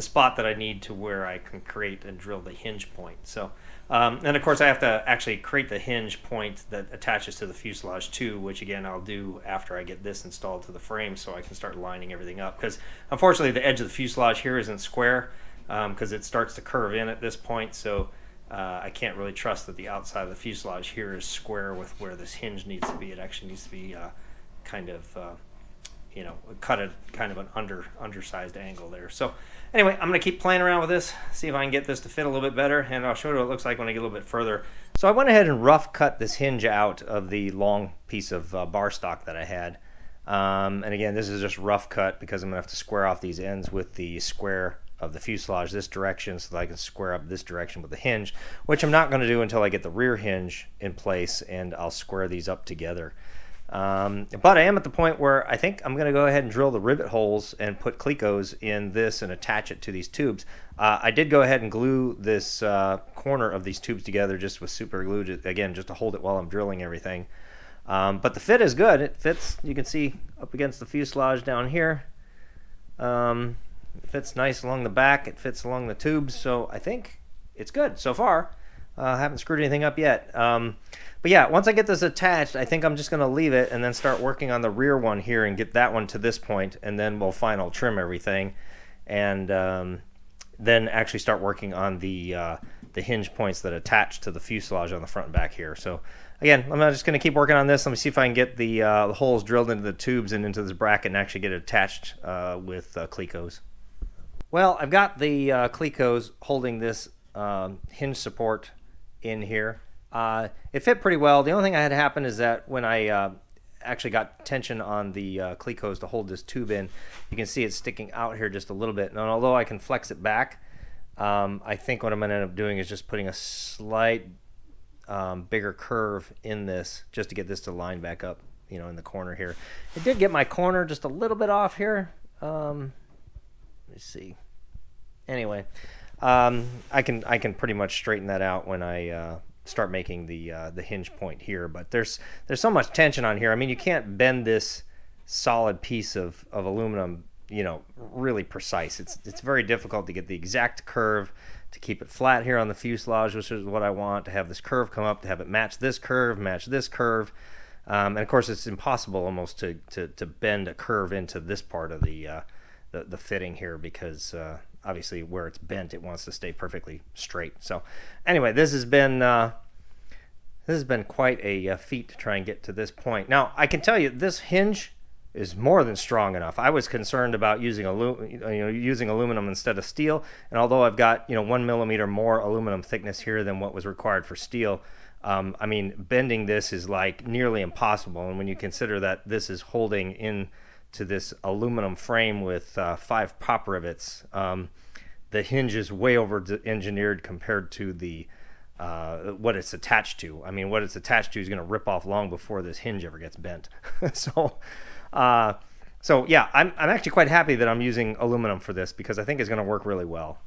spot that I need to where I can create and drill the hinge point. So, and of course I have to actually create the hinge point that attaches to the fuselage too, which again I'll do after I get this installed to the frame, so I can start lining everything up. Because unfortunately the edge of the fuselage here isn't square, because it starts to curve in at this point, so I can't really trust that the outside of the fuselage here is square with where this hinge needs to be. It actually needs to be cut at kind of an undersized angle there. So anyway, I'm going to keep playing around with this, see if I can get this to fit a little bit better, and I'll show you what it looks like when I get a little bit further. So I went ahead and rough cut this hinge out of the long piece of bar stock that I had. And again, this is just rough cut because I'm going to have to square off these ends with the square of the fuselage this direction so that I can square up this direction with the hinge, which I'm not going to do until I get the rear hinge in place, and I'll square these up together. But I am at the point where I think I'm going to go ahead and drill the rivet holes and put Clicos in this and attach it to these tubes. I did go ahead and glue this corner of these tubes together just with super glue, again, just to hold it while I'm drilling everything. But the fit is good. It fits, you can see, up against the fuselage down here. It fits nice along the back. It fits along the tubes. So I think it's good so far. I haven't screwed anything up yet. But yeah, once I get this attached, I think I'm just going to leave it and then start working on the rear one here and get that one to this point, and then we'll final trim everything, and then actually start working on the hinge points that attach to the fuselage on the front and back here. So again, I'm just going to keep working on this. Let me see if I can get the holes drilled into the tubes and into this bracket and actually get it attached with Clicos. Well, I've got the Clicos holding this hinge support in here. It fit pretty well. The only thing I had happen is that when I actually got tension on the clecos to hold this tube in. You can see it's sticking out here just a little bit. And although I can flex it back, I think what I'm going to end up doing is just putting a slight bigger curve in this just to get this to line back up, you know, in the corner here. It did get my corner just a little bit off here. Let me see. Anyway, I can pretty much straighten that out when I start making the hinge point here. But there's so much tension on here. I mean, you can't bend this solid piece of aluminum, you know, really precise. It's very difficult to get the exact curve, to keep it flat here on the fuselage, which is what I want, to have this curve come up, to have it match this curve, and of course it's impossible almost to bend a curve into this part of the fitting here, because obviously where it's bent, it wants to stay perfectly straight. So anyway, this has been quite a feat to try and get to this point. Now I can tell you this hinge is more than strong enough. I was concerned about using aluminum instead of steel, and although I've got 1 millimeter more aluminum thickness here than what was required for steel, I mean, bending this is like nearly impossible. And when you consider that this is holding in to this aluminum frame with 5 pop rivets, the hinge is way over engineered compared to the what it's attached to. I mean, what it's attached to is going to rip off long before this hinge ever gets bent. So yeah, I'm actually quite happy that I'm using aluminum for this, because I think it's going to work really well.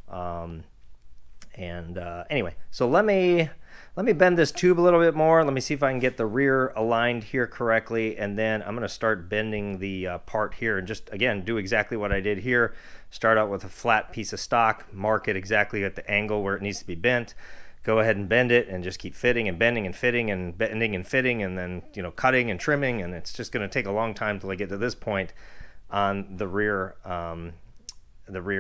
Anyway, so let me bend this tube a little bit more. Let me see if I can get the rear aligned here correctly, and then I'm going to start bending the part here, and just again do exactly what I did here. Start out with a flat piece of stock, mark it exactly at the angle where it needs to be bent. Go ahead and bend it, and just keep fitting and bending and fitting and bending and fitting, and then cutting and trimming, and it's just going to take a long time till I get to this point on the rear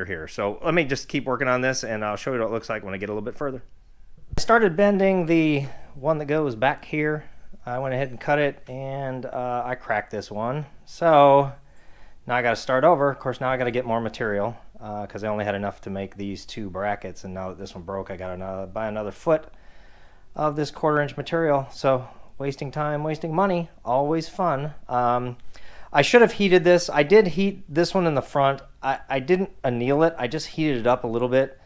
here. So let me just keep working on this, and I'll show you what it looks like when I get a little bit further. I started bending the one that goes back here. I went ahead and cut it, and I cracked this one. So now I got to start over. Of course, now I got to get more material, because I only had enough to make these 2 brackets, and now that this one broke, I got to buy another foot of this 1/4-inch material. So wasting time, wasting money, always fun. I should have heated this. I did heat this one in the front. I didn't anneal it. I just heated it up a little bit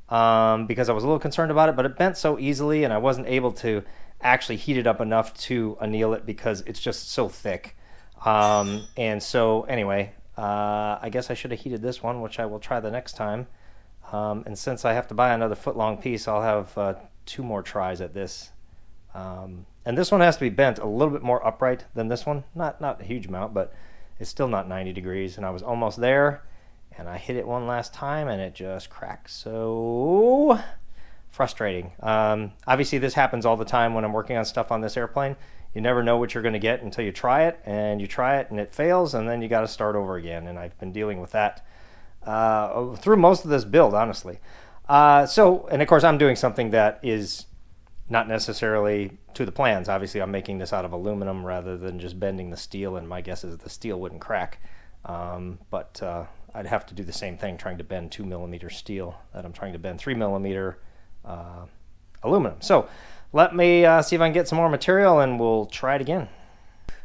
because I was a little concerned about it, but it bent so easily, and I wasn't able to actually heat it up enough to anneal it because it's just so thick. And so anyway, I guess I should have heated this one, which I will try the next time. And since I have to buy another foot-long piece, I'll have 2 more tries at this. And this one has to be bent a little bit more upright than this one. Not a huge amount, but it's still not 90 degrees. And I was almost there, and I hit it one last time, and it just cracked. So frustrating. Obviously, this happens all the time when I'm working on stuff on this airplane. You never know what you're going to get until you try it, and it fails, and then you got to start over again. And I've been dealing with that through most of this build, honestly. And of course, I'm doing something that is not necessarily to the plans. Obviously, I'm making this out of aluminum rather than just bending the steel, and my guess is the steel wouldn't crack. But I'd have to do the same thing trying to bend 2 millimeter steel that I'm trying to bend 3 millimeter aluminum. So let me see if I can get some more material, and we'll try it again.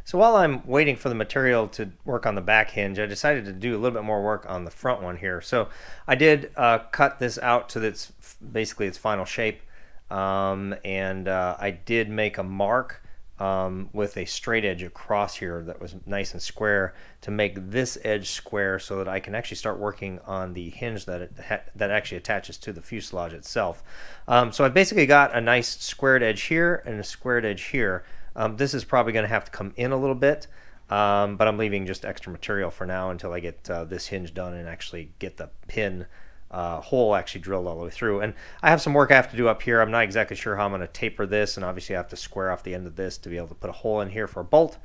So while I'm waiting for the material to work on the back hinge, I decided to do a little bit more work on the front one here. So I did cut this out to basically its final shape. I did make a mark with a straight edge across here that was nice and square to make this edge square, so that I can actually start working on the hinge that actually attaches to the fuselage itself. So I basically got a nice squared edge here and a squared edge here. This is probably going to have to come in a little bit, but I'm leaving just extra material for now until I get this hinge done and actually get the pin hole actually drilled all the way through. And I have some work I have to do up here. I'm not exactly sure how I'm going to taper this, and obviously I have to square off the end of this to be able to put a hole in here for a bolt.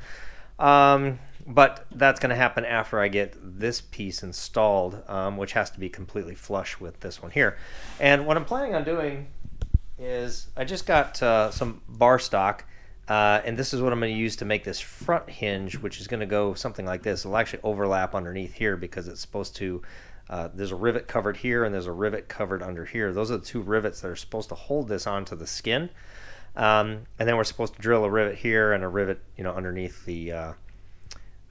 But that's going to happen after I get this piece installed, which has to be completely flush with this one here. And what I'm planning on doing is I just got some bar stock, and this is what I'm going to use to make this front hinge, which is going to go something like this. It'll actually overlap underneath here because it's supposed to there's a rivet covered here, and there's a rivet covered under here. Those are the 2 rivets that are supposed to hold this onto the skin. And then we're supposed to drill a rivet here and a rivet, underneath the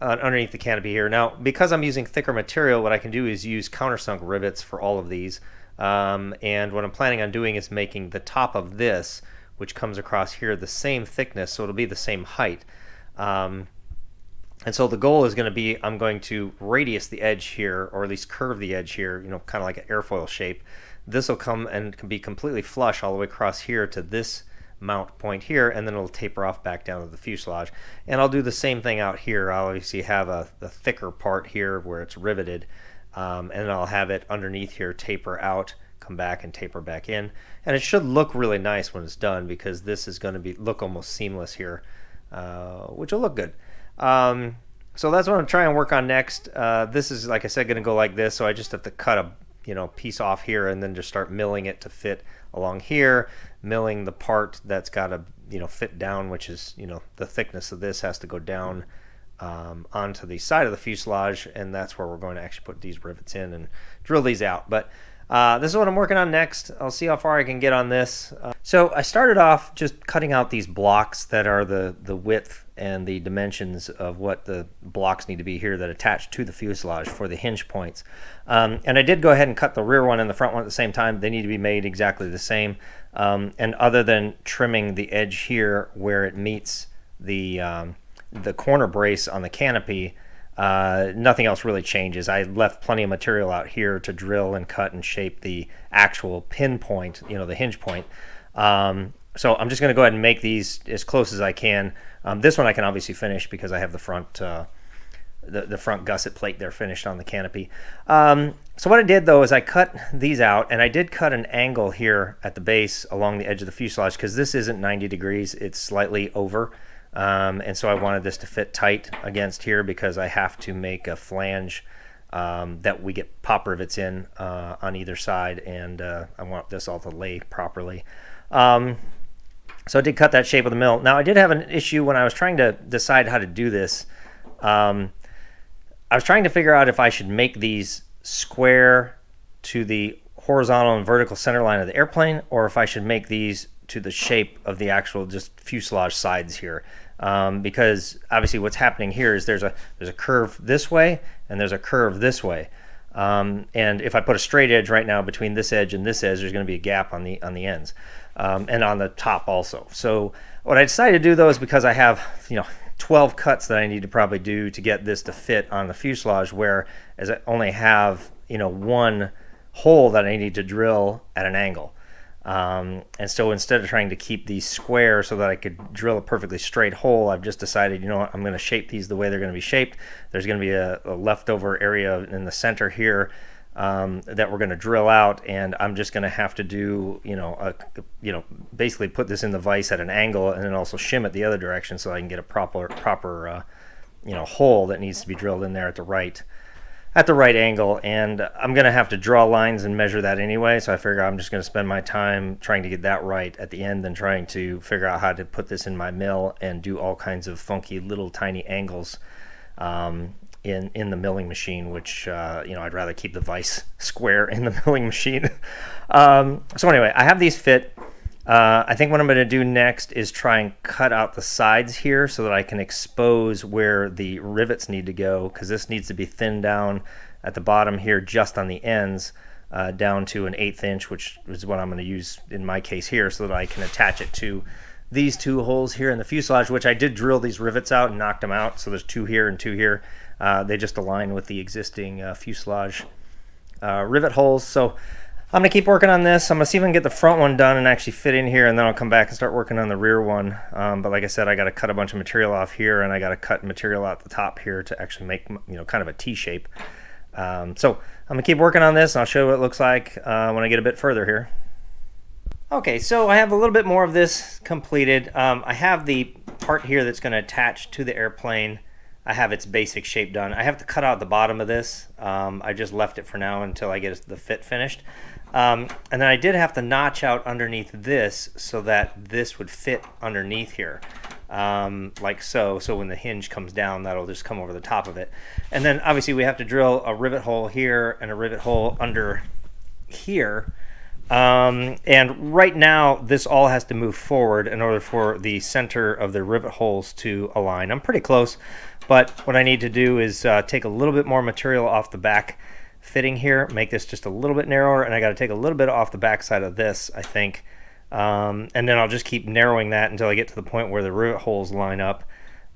underneath the canopy here. Now, because I'm using thicker material, what I can do is use countersunk rivets for all of these. And what I'm planning on doing is making the top of this, which comes across here, the same thickness, so it'll be the same height. And so the goal is going to be, I'm going to radius the edge here, or at least curve the edge here, you know, kind of like an airfoil shape. This will come and can be completely flush all the way across here to this mount point here, and then it'll taper off back down to the fuselage. And I'll do the same thing out here. I'll obviously have a thicker part here where it's riveted, and then I'll have it underneath here taper out, come back and taper back in. And it should look really nice when it's done, because this is going to look almost seamless here, which will look good. So that's what I'm trying to work on next. This is, like I said, going to go like this, so I just have to cut a piece off here and then just start milling it to fit along here, milling the part that's got to fit down, which is the thickness of this has to go down onto the side of the fuselage, and that's where we're going to actually put these rivets in and drill these out. But this is what I'm working on next. I'll see how far I can get on this. So I started off just cutting out these blocks that are the width and the dimensions of what the blocks need to be here that attach to the fuselage for the hinge points. And I did go ahead and cut the rear one and the front one at the same time. They need to be made exactly the same. And other than trimming the edge here where it meets the corner brace on the canopy, nothing else really changes. I left plenty of material out here to drill and cut and shape the actual pin point, the hinge point. So I'm just going to go ahead and make these as close as I can. This one I can obviously finish because I have the front the front gusset plate there finished on the canopy. So what I did though is I cut these out, and I did cut an angle here at the base along the edge of the fuselage, because this isn't 90 degrees, it's slightly over. And so I wanted this to fit tight against here, because I have to make a flange that we get pop rivets in on either side, and I want this all to lay properly. So I did cut that shape of the mill. Now I did have an issue when I was trying to decide how to do this. I was trying to figure out if I should make these square to the horizontal and vertical center line of the airplane, or if I should make these to the shape of the actual just fuselage sides here. Because obviously what's happening here is there's a curve this way and there's a curve this way. And if I put a straight edge right now between this edge and this edge, there's going to be a gap on the ends, and on the top also. So what I decided to do though is, because I have 12 cuts that I need to probably do to get this to fit on the fuselage, whereas I only have one hole that I need to drill at an angle. And so instead of trying to keep these square so that I could drill a perfectly straight hole, I've just decided, what, I'm going to shape these the way they're going to be shaped. There's going to be a leftover area in the center here that we're going to drill out, and I'm just going to have to do, basically put this in the vise at an angle, and then also shim it the other direction so I can get a proper hole that needs to be drilled in there at the right angle. And I'm going to have to draw lines and measure that anyway, so I figure I'm just going to spend my time trying to get that right at the end than trying to figure out how to put this in my mill and do all kinds of funky little tiny angles in the milling machine, which I'd rather keep the vise square in the milling machine. So anyway, I have these fit. I think what I'm going to do next is try and cut out the sides here so that I can expose where the rivets need to go, because this needs to be thinned down at the bottom here just on the ends, down to an 1/8 inch, which is what I'm going to use in my case here, so that I can attach it to these two holes here in the fuselage, which I did drill these rivets out and knocked them out. So there's 2 here and 2 here. They just align with the existing fuselage rivet holes. So I'm going to keep working on this. I'm going to see if I can get the front one done and actually fit in here, and then I'll come back and start working on the rear one. But like I said, I got to cut a bunch of material off here, and I got to cut material out the top here to actually make kind of a T shape. So I'm going to keep working on this, and I'll show you what it looks like when I get a bit further here. Okay, so I have a little bit more of this completed. I have the part here that's going to attach to the airplane. I have its basic shape done. I have to cut out the bottom of this. I just left it for now until I get the fit finished. And then I did have to notch out underneath this so that this would fit underneath here, like so. So when the hinge comes down, that'll just come over the top of it. And then obviously we have to drill a rivet hole here and a rivet hole under here And right now, this all has to move forward in order for the center of the rivet holes to align. I'm pretty close, but what I need to do is take a little bit more material off the back fitting here, make this just a little bit narrower, and I got to take a little bit off the back side of this, I think. And then I'll just keep narrowing that until I get to the point where the rivet holes line up.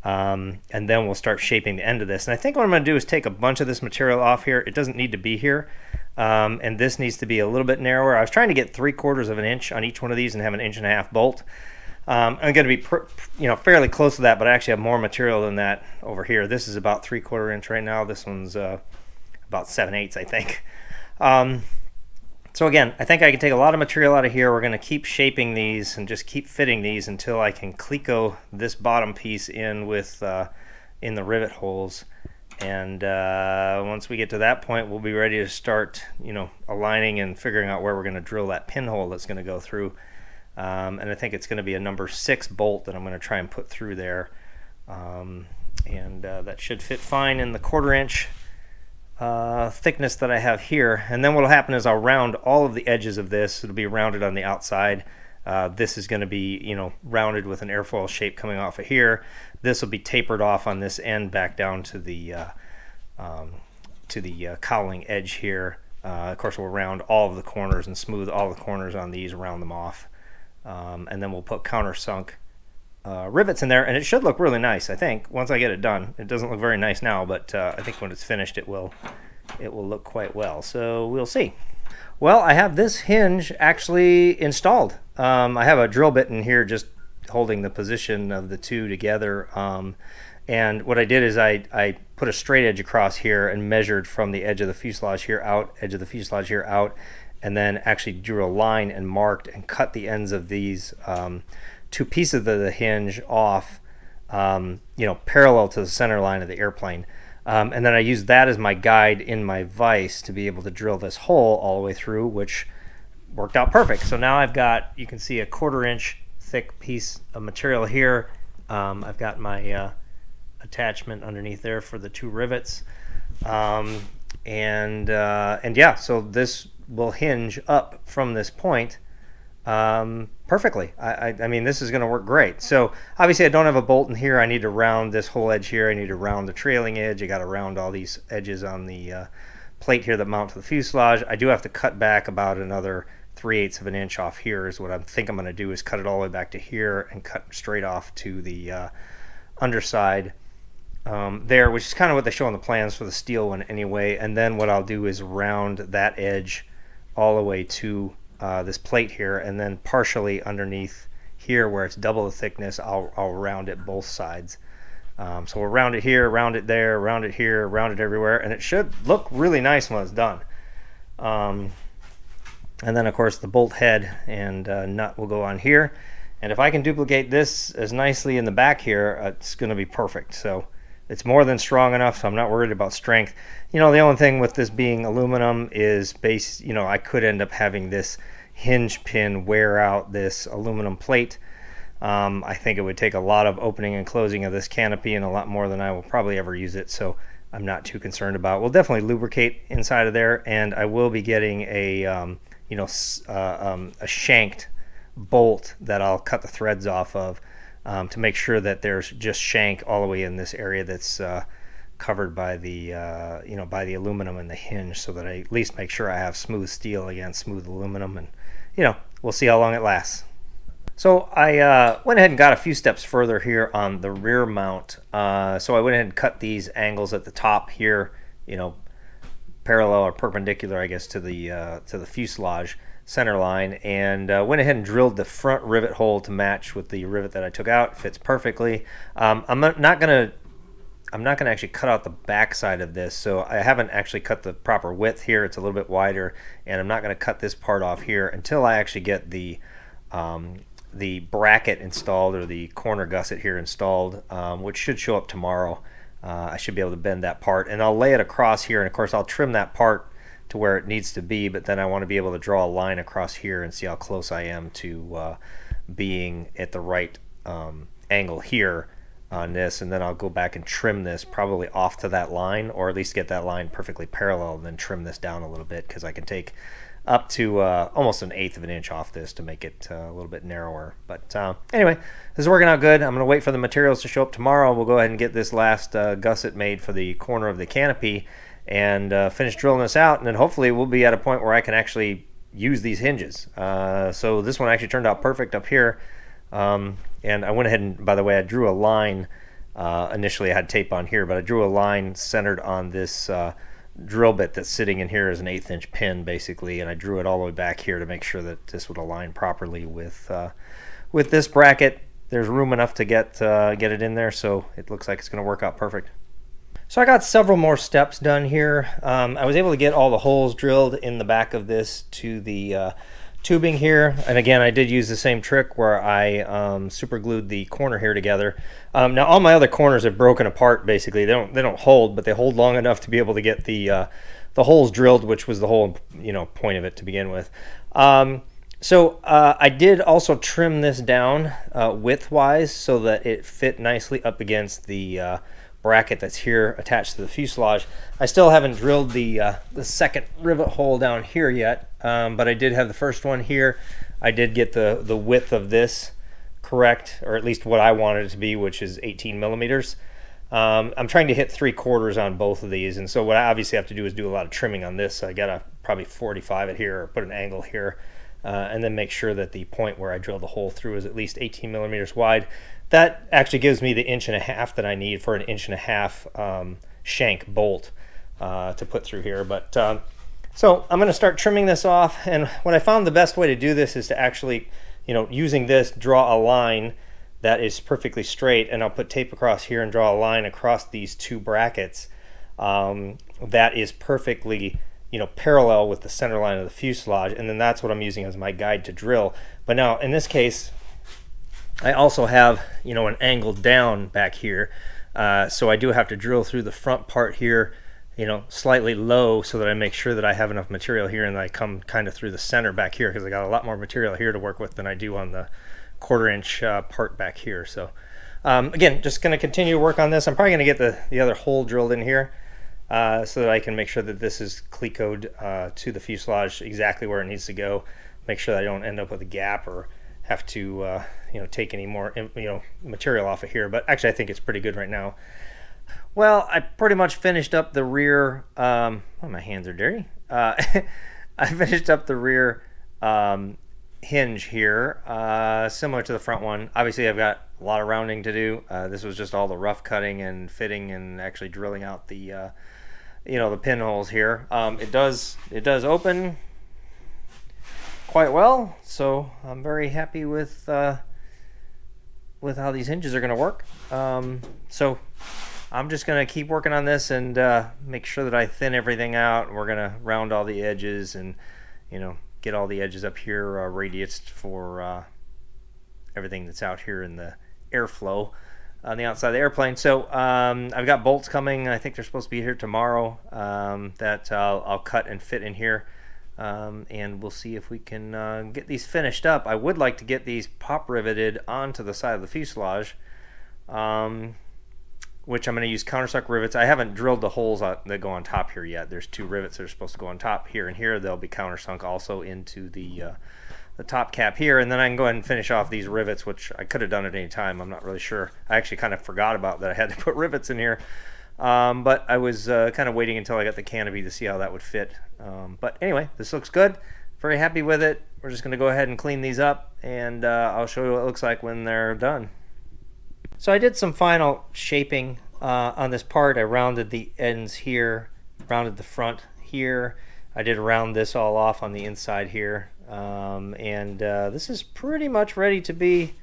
And then we'll start shaping the end of this. And I think what I'm going to do is take a bunch of this material off here. It doesn't need to be here. And this needs to be a little bit narrower. I was trying to get 3/4 of an inch on each one of these and have an 1.5 inch bolt. I'm going to be fairly close to that, but I actually have more material than that over here. This is about 3/4 inch right now. This one's about 7/8, I think. So again, I think I can take a lot of material out of here. We're going to keep shaping these and just keep fitting these until I can cleco this bottom piece in with in the rivet holes. And once we get to that point, we'll be ready to start, aligning and figuring out where we're going to drill that pinhole that's going to go through. And I think it's going to be a number 6 bolt that I'm going to try and put through there. And that should fit fine in the 1/4 inch thickness that I have here. And then what will happen is I'll round all of the edges of this. It'll be rounded on the outside. This is going to be, rounded with an airfoil shape coming off of here. This will be tapered off on this end back down to the cowling edge here. Of course, we'll round all of the corners and smooth all the corners on these, round them off. And then we'll put countersunk rivets in there, and it should look really nice, I think, once I get it done. It doesn't look very nice now, but I think when it's finished it will look quite well. So we'll see. Well, I have this hinge actually installed. I have a drill bit in here just holding the position of the two together. And what I did is I put a straight edge across here and measured from the edge of the fuselage here out, and then actually drew a line and marked and cut the ends of these 2 pieces of the hinge off, parallel to the center line of the airplane. And then I used that as my guide in my vise to be able to drill this hole all the way through, which worked out perfect. So now I've got, you can see, a 1/4 inch thick piece of material here. I've got my attachment underneath there for the 2 rivets. And yeah, so this will hinge up from this point perfectly. I mean, this is going to work great. So obviously I don't have a bolt in here. I need to round this whole edge here. I need to round the trailing edge. I got to round all these edges on the plate here that mount to the fuselage. I do have to cut back about another 3/8 of an inch off here is what I think I'm going to do, is cut it all the way back to here and cut straight off to the underside there, which is kind of what they show on the plans for the steel one anyway. And then what I'll do is round that edge all the way to this plate here, and then partially underneath here where it's double the thickness, I'll round it both sides. So we'll round it here, round it there, round it here, round it everywhere, and it should look really nice when it's done. And then of course the bolt head and nut will go on here, and if I can duplicate this as nicely in the back here, it's going to be perfect. So it's more than strong enough, so I'm not worried about strength. The only thing with this being aluminum is I could end up having this hinge pin wear out this aluminum plate. I think it would take a lot of opening and closing of this canopy and a lot more than I will probably ever use it, so I'm not too concerned about it. We'll definitely lubricate inside of there, and I will be getting a shanked bolt that I'll cut the threads off of to make sure that there's just shank all the way in this area that's covered by the by the aluminum and the hinge, so that I at least make sure I have smooth steel against smooth aluminum, and we'll see how long it lasts. So I went ahead and got a few steps further here on the rear mount. So I went ahead and cut these angles at the top here, parallel or perpendicular, I guess, to the fuselage center line, and went ahead and drilled the front rivet hole to match with the rivet that I took out. It fits perfectly. I'm not gonna actually cut out the back side of this, so I haven't actually cut the proper width here. It's a little bit wider, and I'm not going to cut this part off here until I actually get the bracket installed, or the corner gusset here installed, which should show up tomorrow. I should be able to bend that part, and I'll lay it across here, and of course I'll trim that part to where it needs to be, but then I want to be able to draw a line across here and see how close I am to being at the right angle here on this, and then I'll go back and trim this probably off to that line, or at least get that line perfectly parallel, and then trim this down a little bit, because I can take up to almost 1/8 of an inch off this to make it a little bit narrower. But anyway, this is working out good. I'm going to wait for the materials to show up tomorrow. We'll go ahead and get this last gusset made for the corner of the canopy and finish drilling this out, and then hopefully we'll be at a point where I can actually use these hinges. So this one actually turned out perfect up here, and I went ahead and, by the way, I drew a line. Initially I had tape on here, but I drew a line centered on this drill bit that's sitting in here as an 1/8 inch pin basically, and I drew it all the way back here to make sure that this would align properly with this bracket. There's room enough to get it in there, so it looks like it's going to work out perfect. So I got several more steps done here. I was able to get all the holes drilled in the back of this to the tubing here, and again I did use the same trick where I super glued the corner here together. Now all my other corners have broken apart basically. They don't hold, but they hold long enough to be able to get the holes drilled, which was the whole point of it to begin with. So I did also trim this down width-wise so that it fit nicely up against the bracket that's here attached to the fuselage. I still haven't drilled the second rivet hole down here yet, but I did have the first one here. I did get the width of this correct, or at least what I wanted it to be, which is 18 millimeters. I'm trying to hit 3/4 on both of these, and so what I obviously have to do is do a lot of trimming on this. So I gotta probably 45 it here, or put an angle here, and then make sure that the point where I drilled the hole through is at least 18 millimeters wide. That actually gives me the 1.5" that I need for an 1.5" shank bolt to put through here. But so I'm going to start trimming this off, and what I found the best way to do this is to actually, using this, draw a line that is perfectly straight, and I'll put tape across here and draw a line across these two brackets that is perfectly parallel with the center line of the fuselage, and then that's what I'm using as my guide to drill. But now in this case I also have an angle down back here, so I do have to drill through the front part here slightly low so that I make sure that I have enough material here, and I come kind of through the center back here because I got a lot more material here to work with than I do on the 1/4 inch part back here. So again, just going to continue to work on this. I'm probably going to get the other hole drilled in here so that I can make sure that this is clecoed to the fuselage exactly where it needs to go. Make sure that I don't end up with a gap or have to take any more material off of here. But actually I think it's pretty good right now. Well, I pretty much finished up the rear oh, my hands are dirty. I finished up the rear hinge here, similar to the front one. Obviously I've got a lot of rounding to do. This was just all the rough cutting and fitting and actually drilling out the the pinholes here. It does open quite well, so I'm very happy with how these hinges are going to work. So I'm just going to keep working on this and make sure that I thin everything out. We're going to round all the edges and get all the edges up here radiused for everything that's out here in the airflow on the outside of the airplane. So I've got bolts coming. I think they're supposed to be here tomorrow that I'll cut and fit in here. And we'll see if we can get these finished up. I would like to get these pop riveted onto the side of the fuselage, which I'm going to use countersunk rivets. I haven't drilled the holes that go on top here yet. There's 2 rivets that are supposed to go on top here and here. They'll be countersunk also into the top cap here, and then I can go ahead and finish off these rivets, which I could have done at any time. I'm not really sure. I actually kind of forgot about that I had to put rivets in here. But I was kind of waiting until I got the canopy to see how that would fit. But anyway, this looks good. Very happy with it. We're just going to go ahead and clean these up, and I'll show you what it looks like when they're done. So I did some final shaping on this part. I rounded the ends here, rounded the front here. I did round this all off on the inside here. And this is pretty much ready to be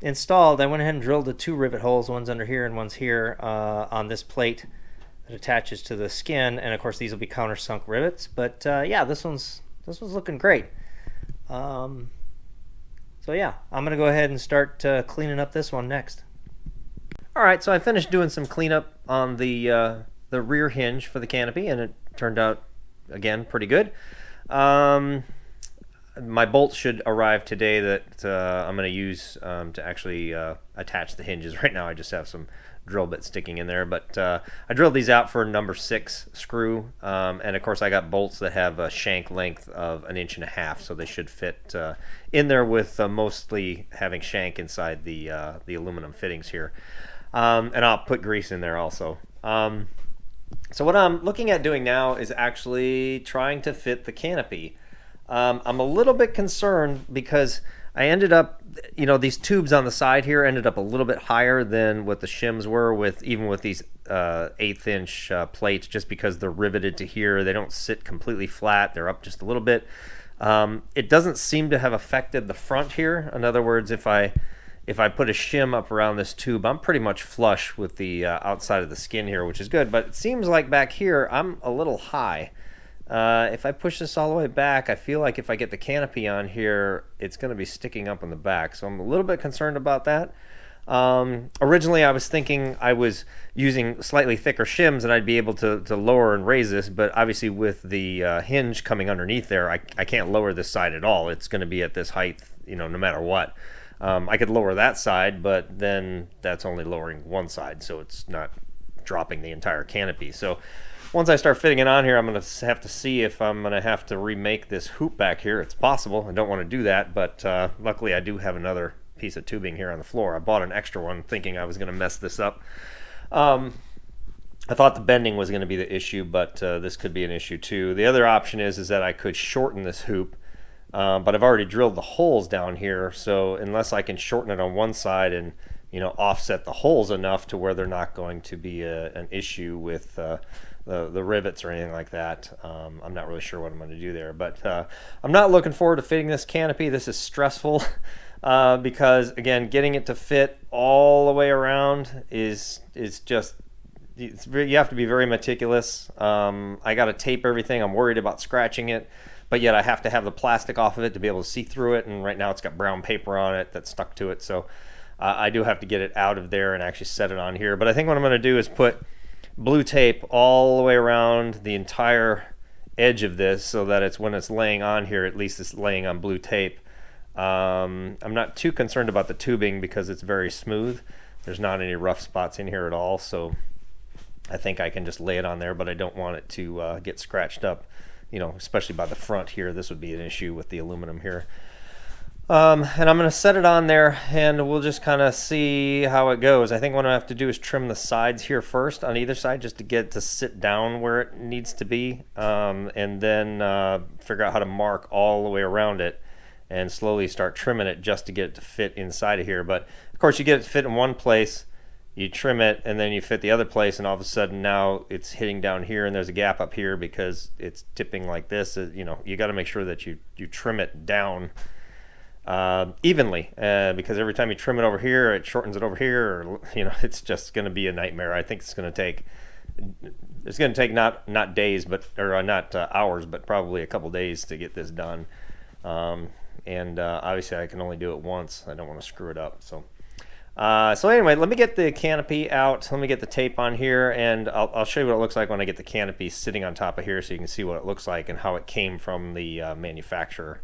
installed. I went ahead and drilled the 2 rivet holes, one's under here and one's here, on this plate that attaches to the skin, and of course these will be countersunk rivets. But yeah, this one's looking great. So yeah, I'm gonna go ahead and start cleaning up this one next. All right, so I finished doing some cleanup on the rear hinge for the canopy, and it turned out again pretty good. my bolts should arrive today that I'm going to use to actually attach the hinges. Right now I just have some drill bits sticking in there, but I drilled these out for number 6 screw, and of course I got bolts that have a shank length of 1.5 inches, so they should fit in there with mostly having shank inside the aluminum fittings here, and I'll put grease in there also. So what I'm looking at doing now is actually trying to fit the canopy. I'm a little bit concerned because I ended up, these tubes on the side here ended up a little bit higher than what the shims were even with these 1/8 inch plates, just because they're riveted to here. They don't sit completely flat. They're up just a little bit. It doesn't seem to have affected the front here. In other words, if I put a shim up around this tube, I'm pretty much flush with the outside of the skin here, which is good. But it seems like back here, I'm a little high. If I push this all the way back, I feel like if I get the canopy on here, it's going to be sticking up in the back. So I'm a little bit concerned about that. Originally, I was thinking I was using slightly thicker shims and I'd be able to lower and raise this, but obviously with the hinge coming underneath there, I can't lower this side at all. It's going to be at this height, no matter what. I could lower that side, but then that's only lowering one side, so it's not dropping the entire canopy. So once I start fitting it on here, I'm going to have to see if I'm going to have to remake this hoop back here. It's possible. I don't want to do that, but luckily I do have another piece of tubing here on the floor. I bought an extra one thinking I was going to mess this up. I thought the bending was going to be the issue, but this could be an issue too. The other option is that I could shorten this hoop, but I've already drilled the holes down here, so unless I can shorten it on one side and offset the holes enough to where they're not going to be an issue with the rivets or anything like that, I'm not really sure what I'm going to do there. But I'm not looking forward to fitting this canopy. This is stressful because, again, getting it to fit all the way around is just, you have to be very meticulous. I got to tape everything. I'm worried about scratching it, but yet I have to have the plastic off of it to be able to see through it, and right now it's got brown paper on it that's stuck to it, so I do have to get it out of there and actually set it on here. But I think what I'm going to do is put blue tape all the way around the entire edge of this, so that it's, when it's laying on here, at least it's laying on blue tape. I'm not too concerned about the tubing because it's very smooth. There's not any rough spots in here at all, so I think I can just lay it on there, but I don't want it to get scratched up, especially by the front here. This would be an issue with the aluminum here. And I'm going to set it on there, and we'll just kind of see how it goes. I think what I have to do is trim the sides here first on either side, just to get it to sit down where it needs to be, and then figure out how to mark all the way around it and slowly start trimming it just to get it to fit inside of here. But of course, you get it to fit in one place, you trim it, and then you fit the other place, and all of a sudden now it's hitting down here, and there's a gap up here because it's tipping like this. You got to make sure that you trim it down evenly, because every time you trim it over here, it shortens it over here, or it's just going to be a nightmare. I think it's going to take not days, or not hours, but probably a couple days to get this done. And obviously I can only do it once. I don't want to screw it up. So anyway, let me get the canopy out. Let me get the tape on here, and I'll show you what it looks like when I get the canopy sitting on top of here, so you can see what it looks like and how it came from the manufacturer.